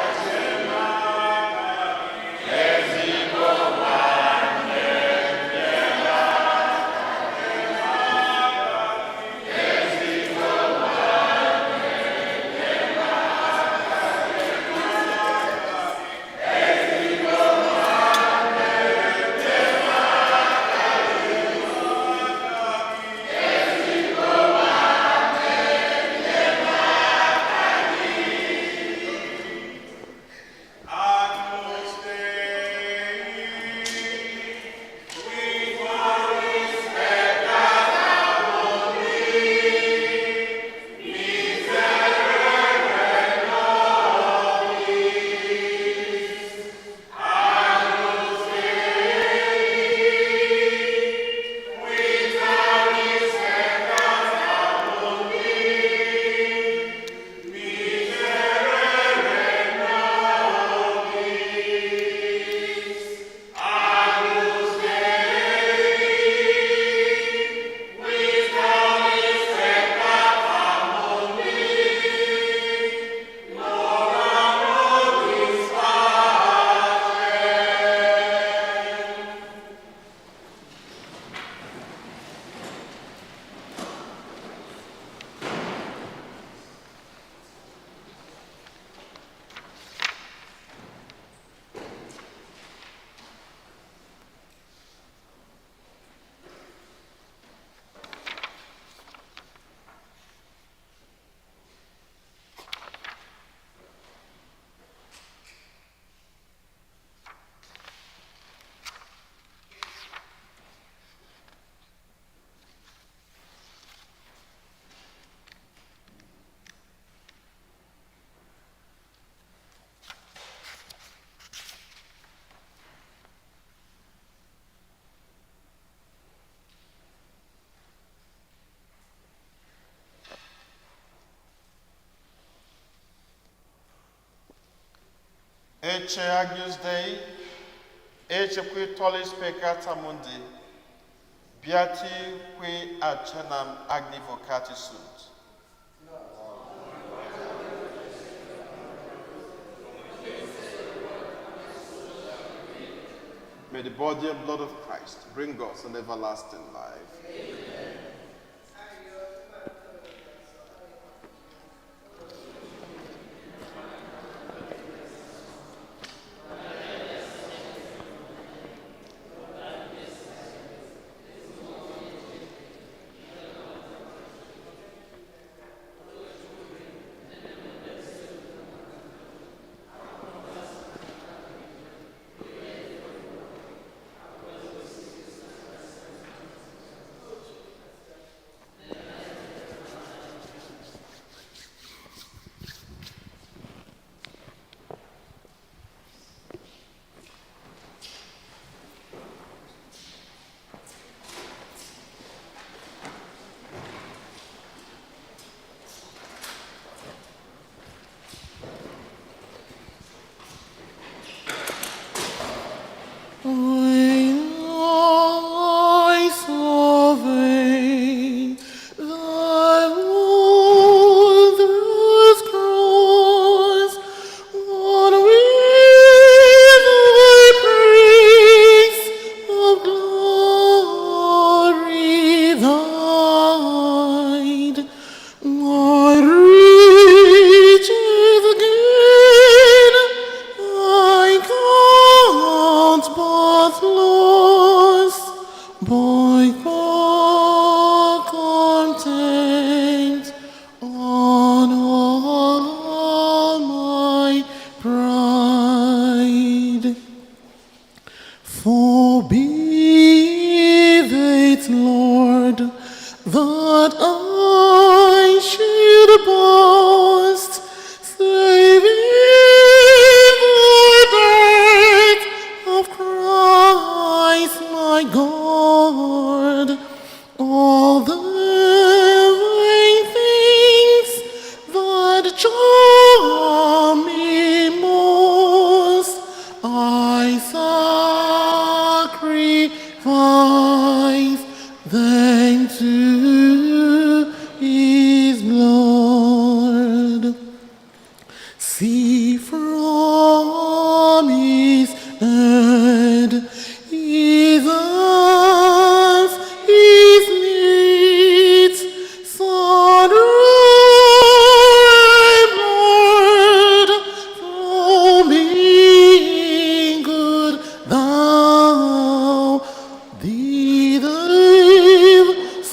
Ece Agnus Dei, ece qui tollis peccata mundi, beati qui ad cenam agni vocati sunt. May the body and blood of Christ bring us an everlasting life. Amen.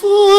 For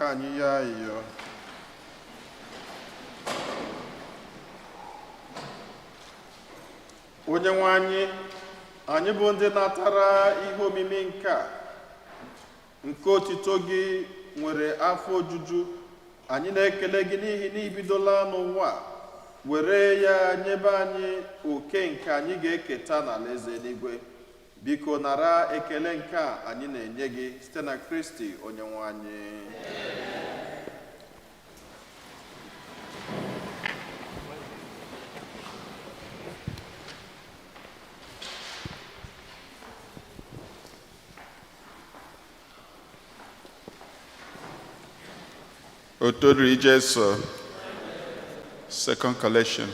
ka anyị ya iyo. Onyenwe anyị bụ ndị natara ihe omimi nke otito gị nwere afọ ojuju. Anyị na-ekele gị n'ihi na ibidola n'ụwa were ya nyebe anyị oke nke anyị ga-eketa n'alaeze eluigwe. Biko nara ekele nke a anyị na-enye gị site na Kristi Onyenwe anyị. Otodri Jesu, second collection.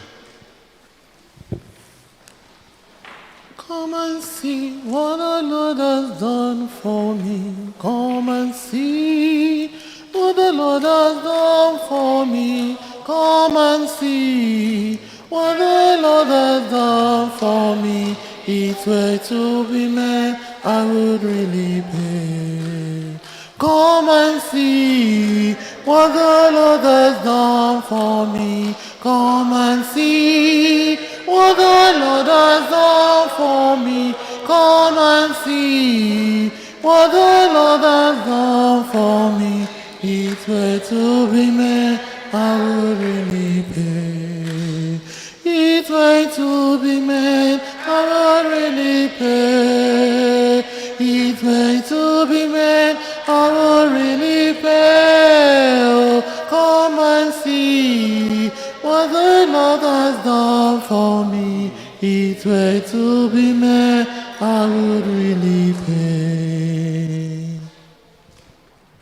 Come and see what the Lord has done for me. Come and see what the Lord has done for me. Come and see what the Lord has done for me. It's way to be made, I would really pay. Come and see what the Lord has done for me. Come and see what the Lord has done for me. Come and see what the Lord has done for me. It's way to be made, I would really pay. It's way to be made, I would really pay. It's way to be made, I would really pay. Oh, come and see what the Lord has done for me. It's way to be made, I would really pay.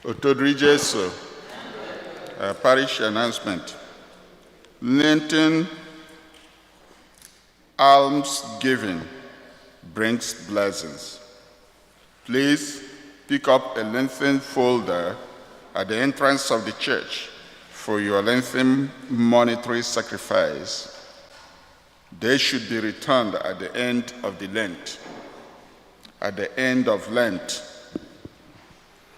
Otodri Jesu, parish announcement. Lenten almsgiving brings blessings. Please pick up a Lenten folder at the entrance of the church for your Lenten monetary sacrifice. They should be returned at the end of the Lent. At the end of Lent,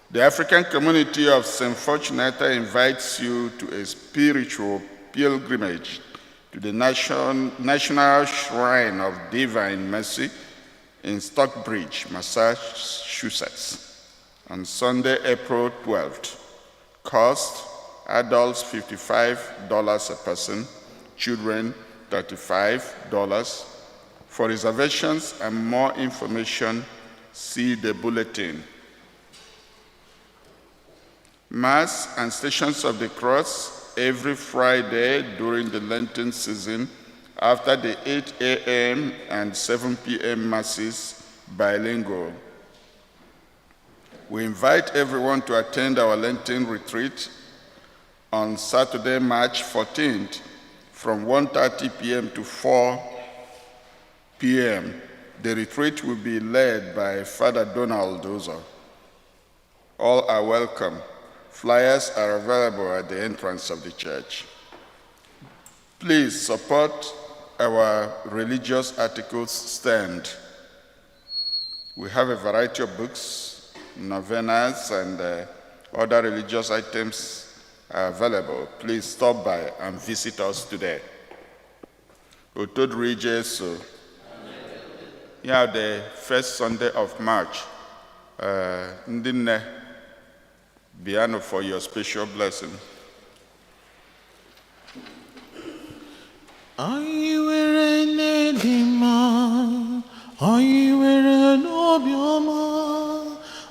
the African community of St. Fortunata invites you to a spiritual pilgrimage to the National Shrine of Divine Mercy in Stockbridge, Massachusetts, on Sunday, April 12th. Cost, adults $55 a person, children $35. For reservations and more information, see the bulletin. Mass and Stations of the Cross every Friday during the Lenten season after the 8 a.m. and 7 p.m. Masses, bilingual. We invite everyone to attend our Lenten retreat on Saturday, March 14th from 1:30 p.m. to 4 p.m. The retreat will be led by Father Donald Dozer. All are welcome. Flyers are available at the entrance of the church. Please support our religious articles stand. We have a variety of books, novenas, and other religious items are available. Please stop by and visit us today. Otodri Jesu. Yeah, the first Sunday of March. Ndinne, Biano for your special blessing. Anyị were nne dị mma, anyị were n'obi ọma,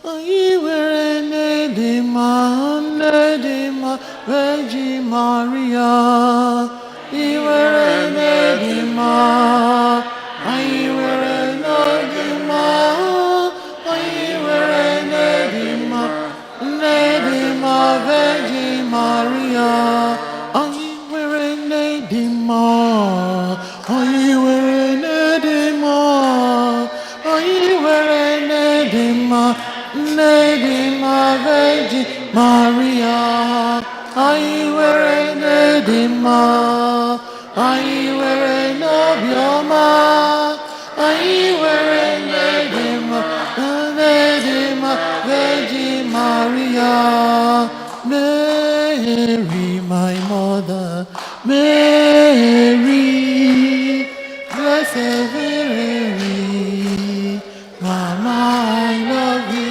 anyị were nne dị mma, Virgin Maria. Anyị were nne dị mma, anyị were nne dị mma, anyị were nne dị mma, Virgin Maria. Anyị were nne dị mma, anyị were nne dị mma, anyị were nne dị mma, Virgin Maria. Anyị were nne dị mma, anyị were n'obi ọma, anyị were nne dị mma, Virgin Maria. Mary, blessed Mary, Mama, I love you.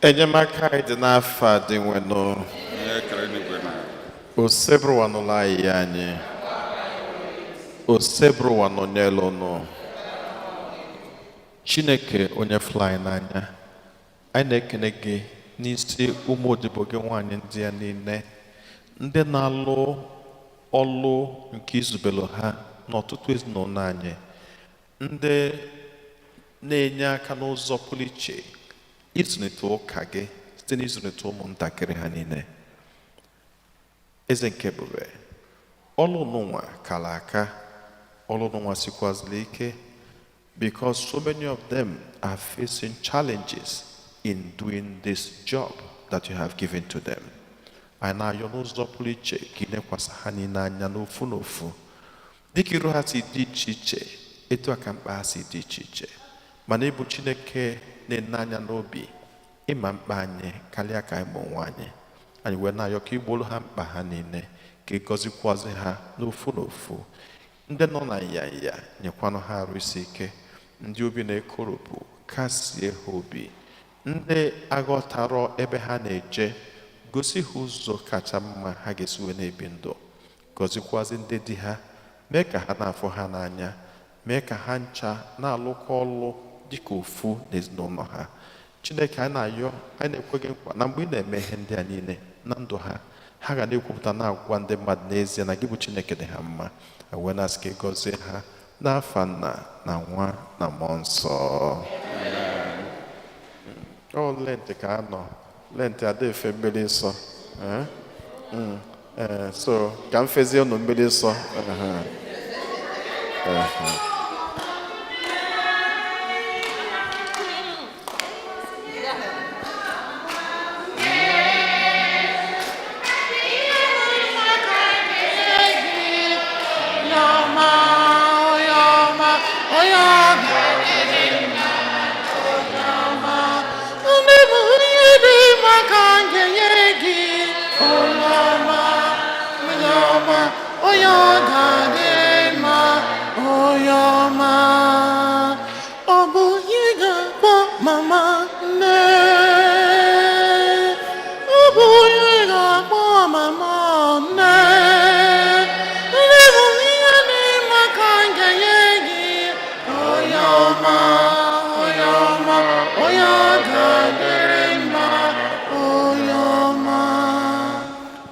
Enyemaka anyị dị n'afọ a dị nwenụ. Osebruwa n'ụlọ anyị. Osebruwa nọ n'elu nọ. Chineke onye fụrụ anyị n'anya. Anyị na-ekene gị n'isi ụmụ odibo gị nwaanyị ndị ya niile. Ndị na-alụ ọlụ nke izubelu ha n'ọtụtụ ezinụlọ anyị. Ndị na-enye aka n'ụzọ pụrụ iche ịzụlite ụka gị site n'ịzụlite ụmụntakịrị ha niile. Eze nke ebube, ọlụ n'ụwa kara aka, ọlụ n'ụwa sikwazịrị ike, because so many of them are facing challenges in doing this job that you have given to them. Anyị na-ayọ n'ụzọ pụrụ iche ka ị nekwasị ha niile anya n'ofu n'ofu. Dịka iru ha si dị iche iche, etu aka mkpa ha si dị iche iche. Mana ịbụ Chineke na-ene anya n'obi, ịma mkpa anyị karịa ka anyị bụ onwe anyị. Anyị wee na-ayọ ka igboro ha mkpa ha niile, ka ị gọzikwazi ha n'ofu n'ofu. Ndị nọ na nyanya nyekwanụ ha arụ isi ike. Ndị obi na-ekoropụ kasie ha obi. Ndị aghọtarọ ebe ha na-eje, gosi ha ụzọ kacha mma ha ga-esi wee na-ebi ndụ. Gọzikwazi ndị di ha, mee ka ha na-afụ ha n'anya, mee ka ha ncha na-alụkọ ọlụ dịka ofu n'ezinụlọ ha. Chineke anyị na-ayọ, anyị na-ekwe gị nkwa na mgbe ị na-eme ihe ndị a niile na ndụ ha, ha ga na-ekwupụta na-agwa ndị mmadụ n'ezie na gị bụ Chineke dị ha mma. Wee na-asị ka ị gọzie ha n'afa Nna na Nwa na Mmụọ Nsọ. Ọ Lent ka a nọ. Lent ada efe mmiri nsọ. So ka m fezie unu mmiri nsọ.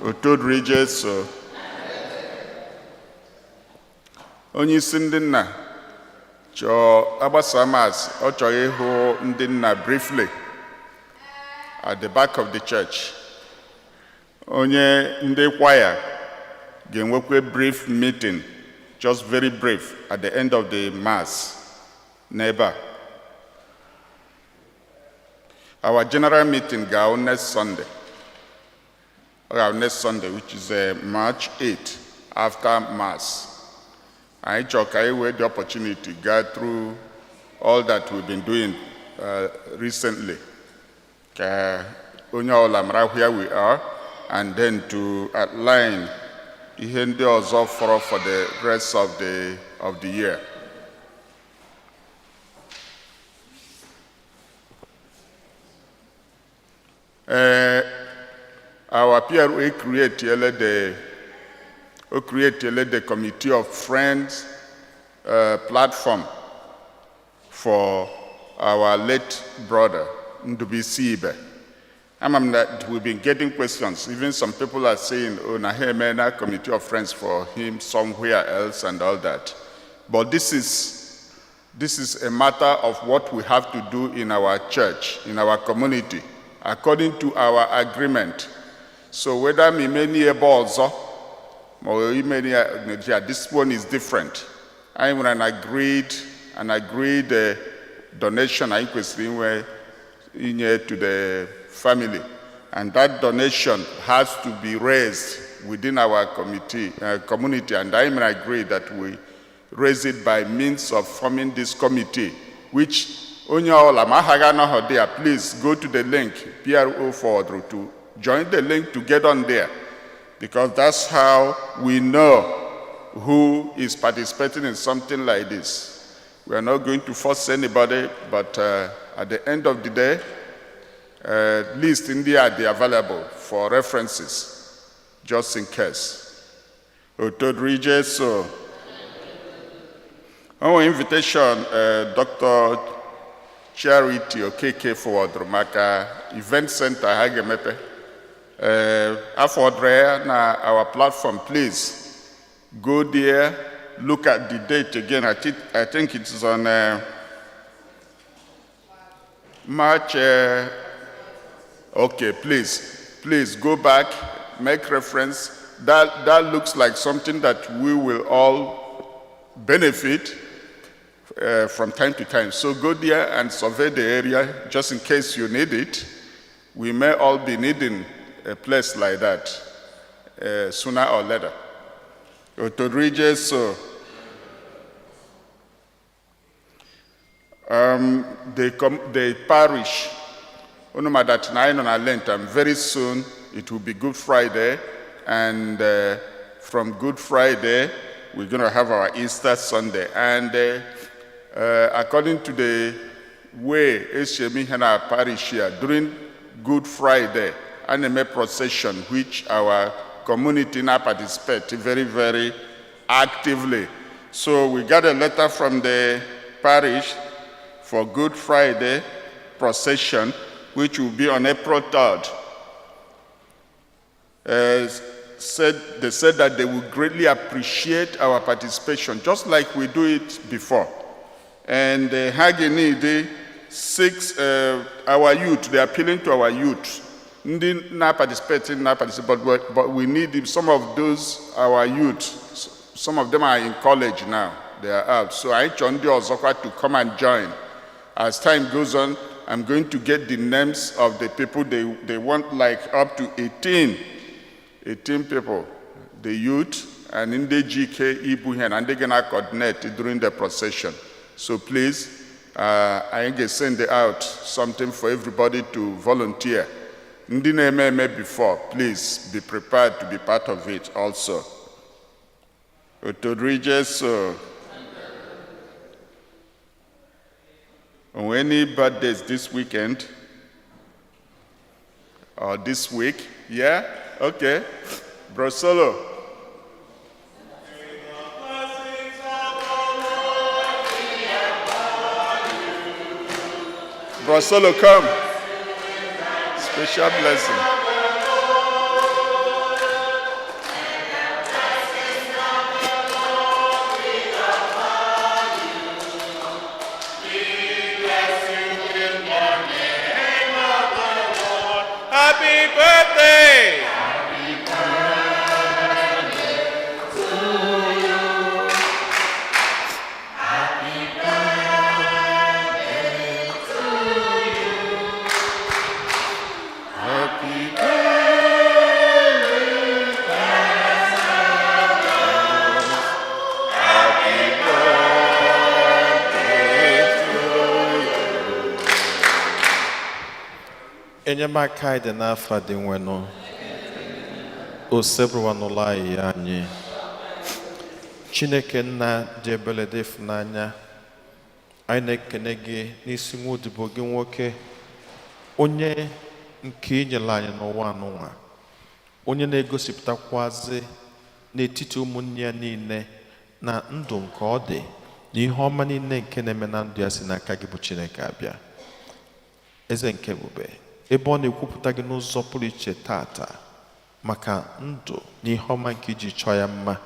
Otodri Jesu. Onye isi ndị nna chọọ agbasa mass, ọ chọrọ ịhụ ndị nna briefly at the back of the church. Onye ndị choir ga-enwekwa brief meeting, just very brief, at the end of the mass. Neighbor. Our general meeting go next Sunday. Next Sunday, which is March 8th, after Mass. I took away the opportunity to go through all that we've been doing recently. Where we are, and then to outline for the rest of the year. Our PRA created the Committee of Friends platform for our late brother, Ndubi Sibe. That we've been getting questions. Even some people are saying, oh, Nahemena Committee of Friends for him somewhere else and all that. But this is a matter of what we have to do in our church, in our community, according to our agreement. So whether many balls or this one is different. I'm an agreed donation I question where to the family, and that donation has to be raised within our community, and I may agree that we raise it by means of forming this committee, which please go to the link, PRO forward, to join the link to get on there, because that's how we know who is participating in something like this. We are not going to force anybody, but at the end of the day, list in there they are available for references, just in case. So, our invitation, Dr. Charity Okeke forward Maka Event Center Hagemepe. After na our platform, please go there, look at the date again. I think it is on March. Okay, please go back, make reference. That looks like something that we will all benefit from time to time. So go there and survey the area just in case you need it. We may all be needing a place like that sooner or later. So the parish, that 9 on Lent, and very soon it will be Good Friday, and from Good Friday we're going to have our Easter Sunday. And according to the way Eshemi Hena parish here, during Good Friday, anime procession, which our community now participate very, very actively. So we got a letter from the parish for Good Friday procession, which will be on April 3rd. They said that they would greatly appreciate our participation, just like we do it before. And Hageni, our youth, they're appealing to our youth. Not participating, but we need some of those, our youth. Some of them are in college now, they are out. So I joined the Ozokwa to come and join. As time goes on, I'm going to get the names of the people they want, like up to 18 people, the youth, and in the GK Ibuhen, and they're gonna coordinate during the procession. So please, I can send out something for everybody to volunteer. Ndine before, please be prepared to be part of it also. So, any birthdays this weekend or this week? Yeah? Okay. Bro Solo. Bro Solo, come. Special blessing. Happy birthday! Enyemaka dị n'afọ dị nwenụ osebụwa n'ụlọ anyị Chineke nna dị ebere dị ịfụnanya, anyị na-ekene gị n'isi nwa odibo gị nwoke, onye nke inyere anyị n'ụwa anụnwa, onye na-egosipụtakwazi n'etiti ụmụnne ya niile na ndụ nke ọ dị na ihe ọma niile nke na-eme na ndụ ya si n'aka gị bụ Chineke abịa. Eze nke ebube, ebe ọ na-ekwupụta gị n'ụzọ pụrụ iche tata maka ndụ na ihe ọma nke iji chọọ ya mma,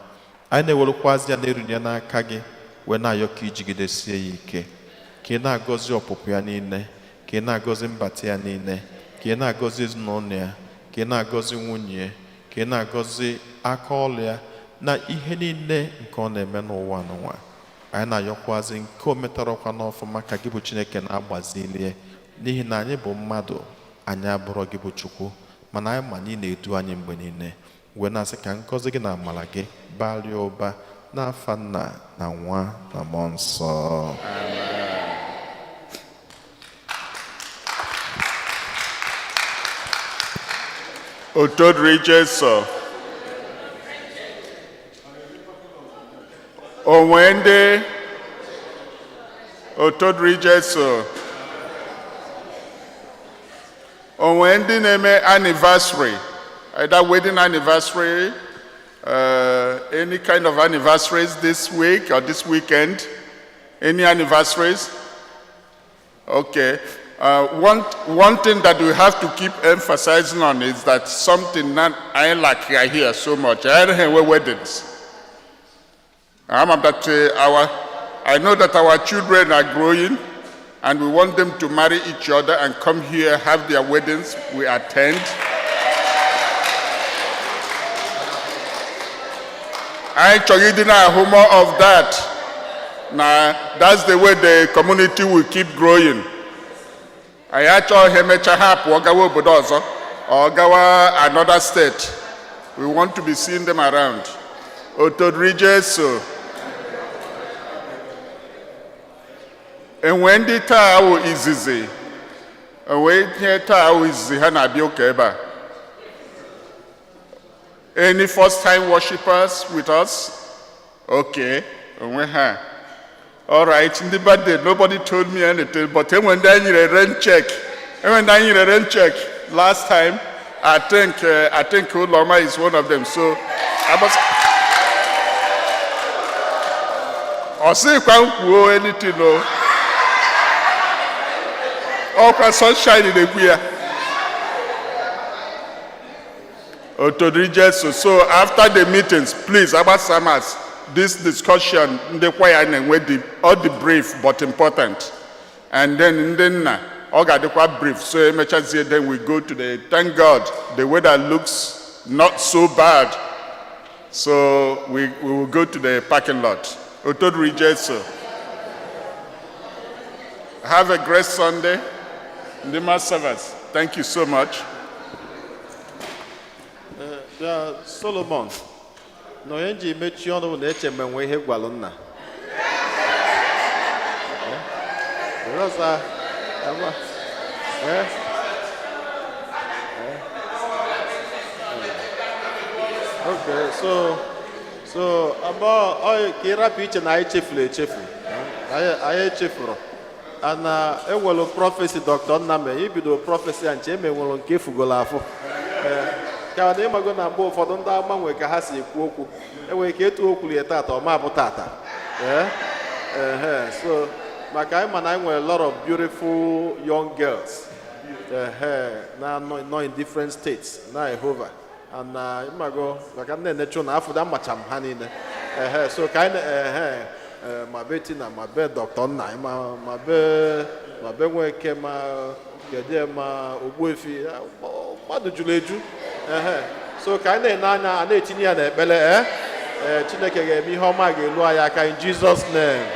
anyị na-ewerukwazi ya na-erunye n'aka gị wee na-ayọ ka ijigidesie ya ike, ka ị na-agọzi ọpụpụ ya niile, ka ị na-agọzi mbata ya niile, ka ị na-agọzi ezinụlọ ya, ka ị na-agọzi nwunye, ka ị na-agọzi aka ọlụ ya na ihe niile nke ọ na-eme n'ụwa n'ụwa. Anyị na-ayọkwazi nke o metarakwa n'ọfụma ka gị bụ Chineke na-agbazilie, n'ihi na anyị bụ mmadụ, anyị abụrụ gị bụ Chukwu, mana anyị ma na ị na-edu anyị mgbe niile wee na-asị ka ngọzi gị na amara gị barie ụba n'afa Nna na Nwa na Mmụọ Nsọ. Otodri Jesu. Onwende. Otodri Jesu. Onwende name anniversary. Either wedding anniversary, any kind of anniversaries this week or this weekend. Any anniversaries? Okay. One thing that we have to keep emphasizing on is that something that I like here so much. I don't have weddings. I know that our children are growing and we want them to marry each other and come here, have their weddings, we attend. I actually didn't have more of that. Now, that's the way the community will keep growing. I actually have or another state. We want to be seeing them around. Otodri Jesu. And when the tower is easy, and when the tower is easy, any first time worshippers with us? Okay. All right, in the birthday, nobody told me anything, but when I need a rent check, last time, I think Ulama is one of them. So I say can't go anything, no. All can sunshine in the queer. Otodri Jesu. So after the meetings, please, about Samas, this discussion, all the brief but important. And then all got the quite brief. So then we go to the, thank God, the weather looks not so bad. So we will go to the parking lot. Otodri Jesu. Have a great Sunday. The mass service. Thank you so much. Solomon. No enji mechi ọnụ na-eche mgbe nwe ihe gwalụ nna. Rosa, okay, so about ka ịrapụ iche na anyị chefuru echefu. Anyị echefuru. Ana enwelu prọfesi Dr. Nname ibido prọfesi a nche emenwelu nke efugolo afọ. Ka na ịmago na mgbe ụfọdụ ndị agbanwe ka ha si ekwu okwu enwere ike etu okwu ya tata ọma bụ tata. So maka anyị ma na anyị nwere a lot of beautiful young girls na nọ in different states na Jehovah and ịmago maka ndị na-enechu na afọ da mmacha m ha niile. So ka anyị ma be Tina ma be Dr. Nna ma be Nweke ma Gede ma Ogbuefi mmadụ juru eju. So ka anyị na-ene anya a na-etinye ya n'ekpere Chineke ga-eme ihe ọma ga-elu anyị aka in Jesus name.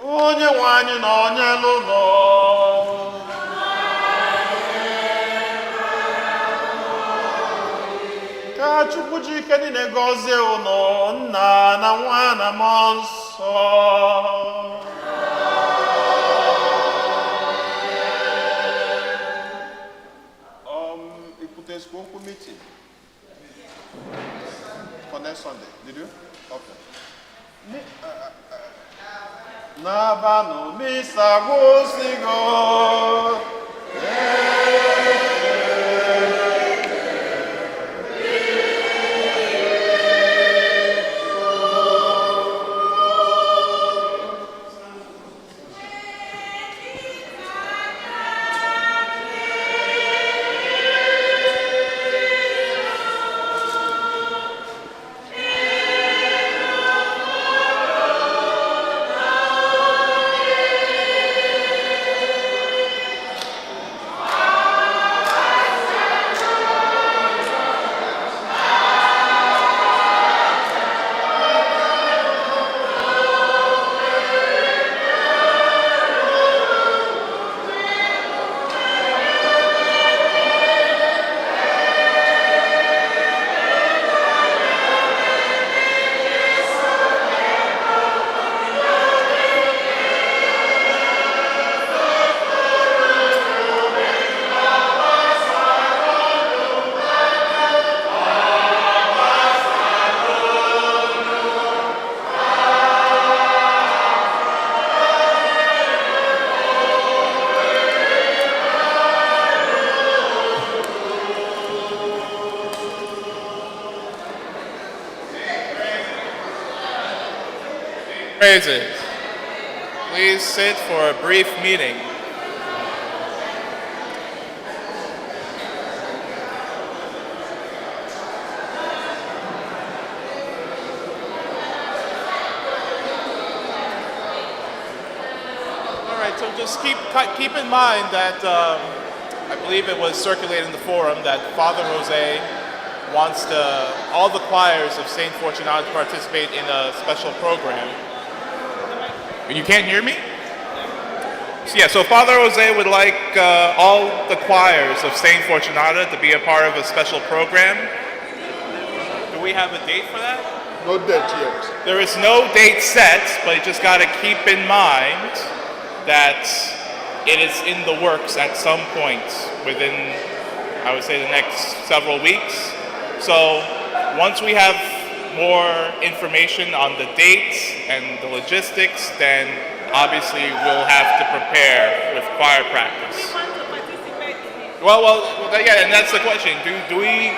Onye nwe anyị na onye lụlọ ka Chukwu ji ike niile gọzie unu Nna na Nwa na Mmụọ Nsọ. School meeting for next Sunday. Did you? Okay. Nabano misa gosigo. praises. Please sit for a brief meeting. All right, so just keep in mind that I believe it was circulated in the forum that Father Jose wants all the choirs of St. Fortunata to participate in a special program. You can't hear me? So Father Jose would like all the choirs of St. Fortunata to be a part of a special program. Do we have a date for that? No date yet. There is no date set, but you just got to keep in mind that it is in the works at some point within, I would say, the next several weeks. So once we have more information on the dates and the logistics, then obviously we'll have to prepare with choir practice. We want to participate in it. Well, yeah, and that's the question. Do we?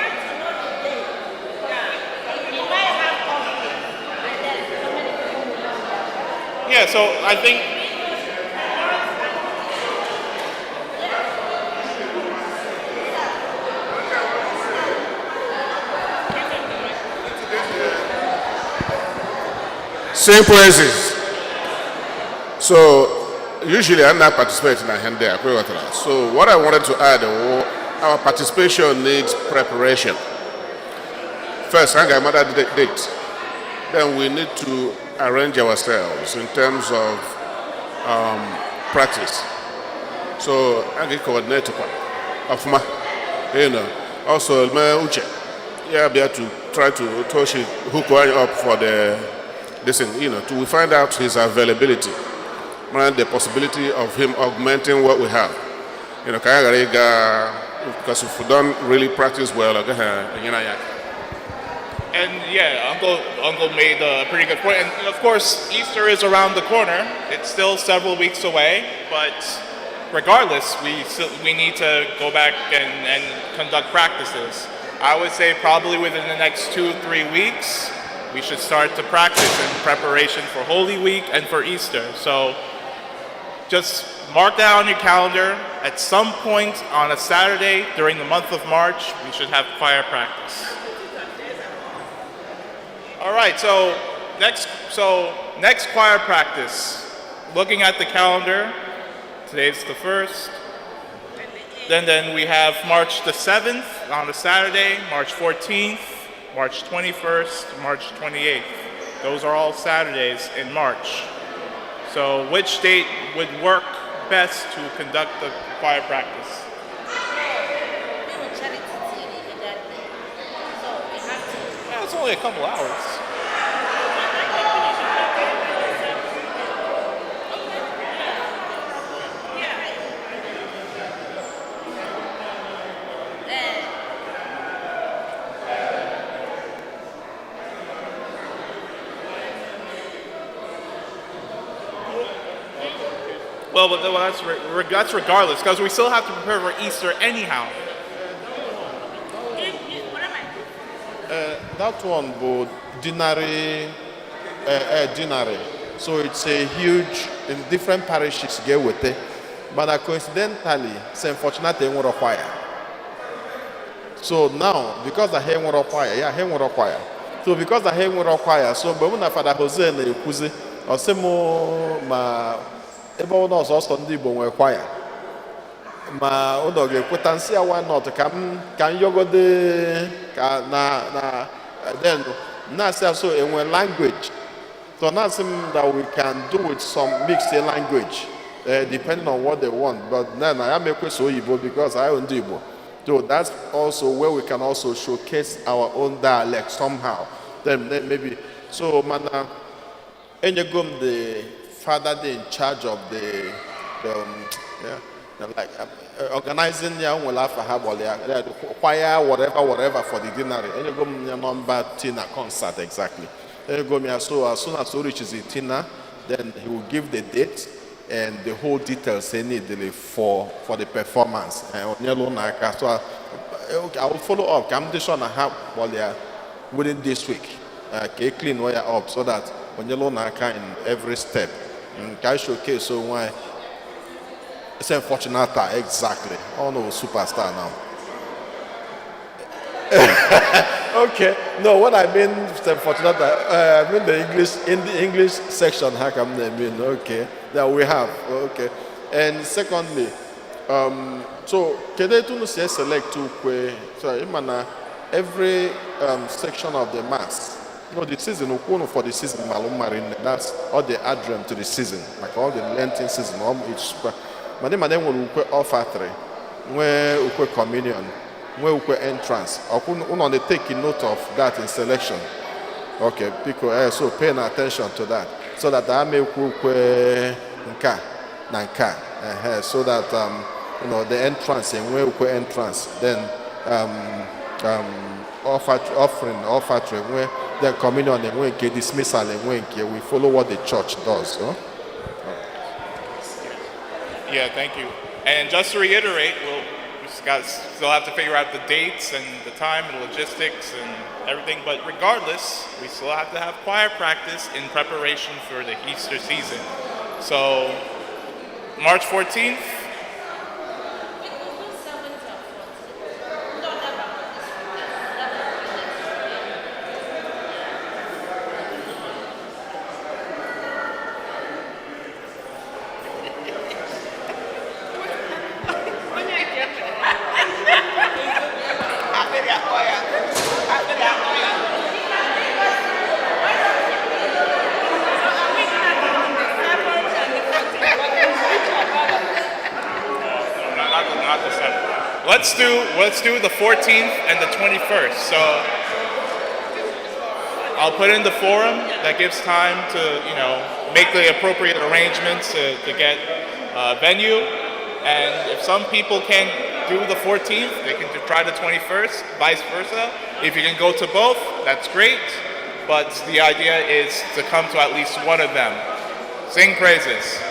Yeah, so I think. Same praises. So usually I'm not participating in hand there. So what I wanted to add, our participation needs preparation. First, I got another date. Then we need to arrange ourselves in terms of practice. So I get coordinated of my, also my uche. Yeah, be able to try to touch it, hook one up for this thing, to find out his availability and the possibility of him augmenting what we have. Because if we don't really practice well, And yeah, Uncle made a pretty good point. And of course, Easter is around the corner. It's still several weeks away, but regardless, we need to go back and conduct practices. I would say probably within the next 2-3 weeks, we should start to practice in preparation for Holy Week and for Easter. So just mark that on your calendar. At some point on a Saturday during the month of March, we should have choir practice. All right, so next choir practice. Looking at the calendar, today's the 1st. Then we have March the 7th on a Saturday, March 14th, March 21st, March 28th. Those are all Saturdays in March. So which date would work best to conduct the choir practice? Yeah, it's only a couple hours. Well, that's regardless, because we still have to prepare for Easter anyhow. That one would dinary. So it's a huge, in different parishes get with it. But coincidentally, St. Fortunata ain't a choir. So now, because I ain't a choir, So because I ain't a choir, so but when Father Jose and the Kuzi, or some more ebe ọ nọọsụ ọsọ ndị Igbo nwere kwaya ma ụlọ ga-ekweta nsị ya why not ka m yọgode ka na then na-asị so enwe language so na-asị m that we can do with some mixed language depending on what they want but na ya mekwesa oyibo because I own ndị Igbo so that's also where we can also showcase our own dialect somehow then maybe so mana enyego m the father in charge of the organizing the choir, whatever for the dinner. And go number Tina concert exactly. So as soon as he reaches the Tina, then he will give the date and the whole details they need for the performance. So I will follow up. I'm just trying to have within this week. Clean wire up so that onyelo n'aka in every step. Nke anyị showcase so why say Fortunata exactly. Oh no, superstar now. Okay, no, what I mean Fortunata, I mean the English in the English section. How come they mean? Okay, that we have. Okay, and secondly, so kedu say select to so imana every section of the mass. No, the season for the season malum that's all the address to the season, like all the Lenten season, all each. But then will offertory, where ukwe communion, where ukwe entrance. On the taking note of that in selection. Okay, because so paying attention to that, so that I may ukwe nka nanka, so that the entrance and where ukwe entrance, then offertory, where then communion and when dismissal and when we follow what the church does. Huh? Yeah, thank you. And just to reiterate, we still have to figure out the dates and the time and logistics and everything, but regardless, we still have to have choir practice in preparation for the Easter season. So, March 14th, Let's do the 14th and the 21st. So I'll put in the forum. That gives time to make the appropriate arrangements to get a venue. And if some people can't do the 14th, they can try the 21st, vice versa. If you can go to both, that's great. But the idea is to come to at least one of them. Sing praises.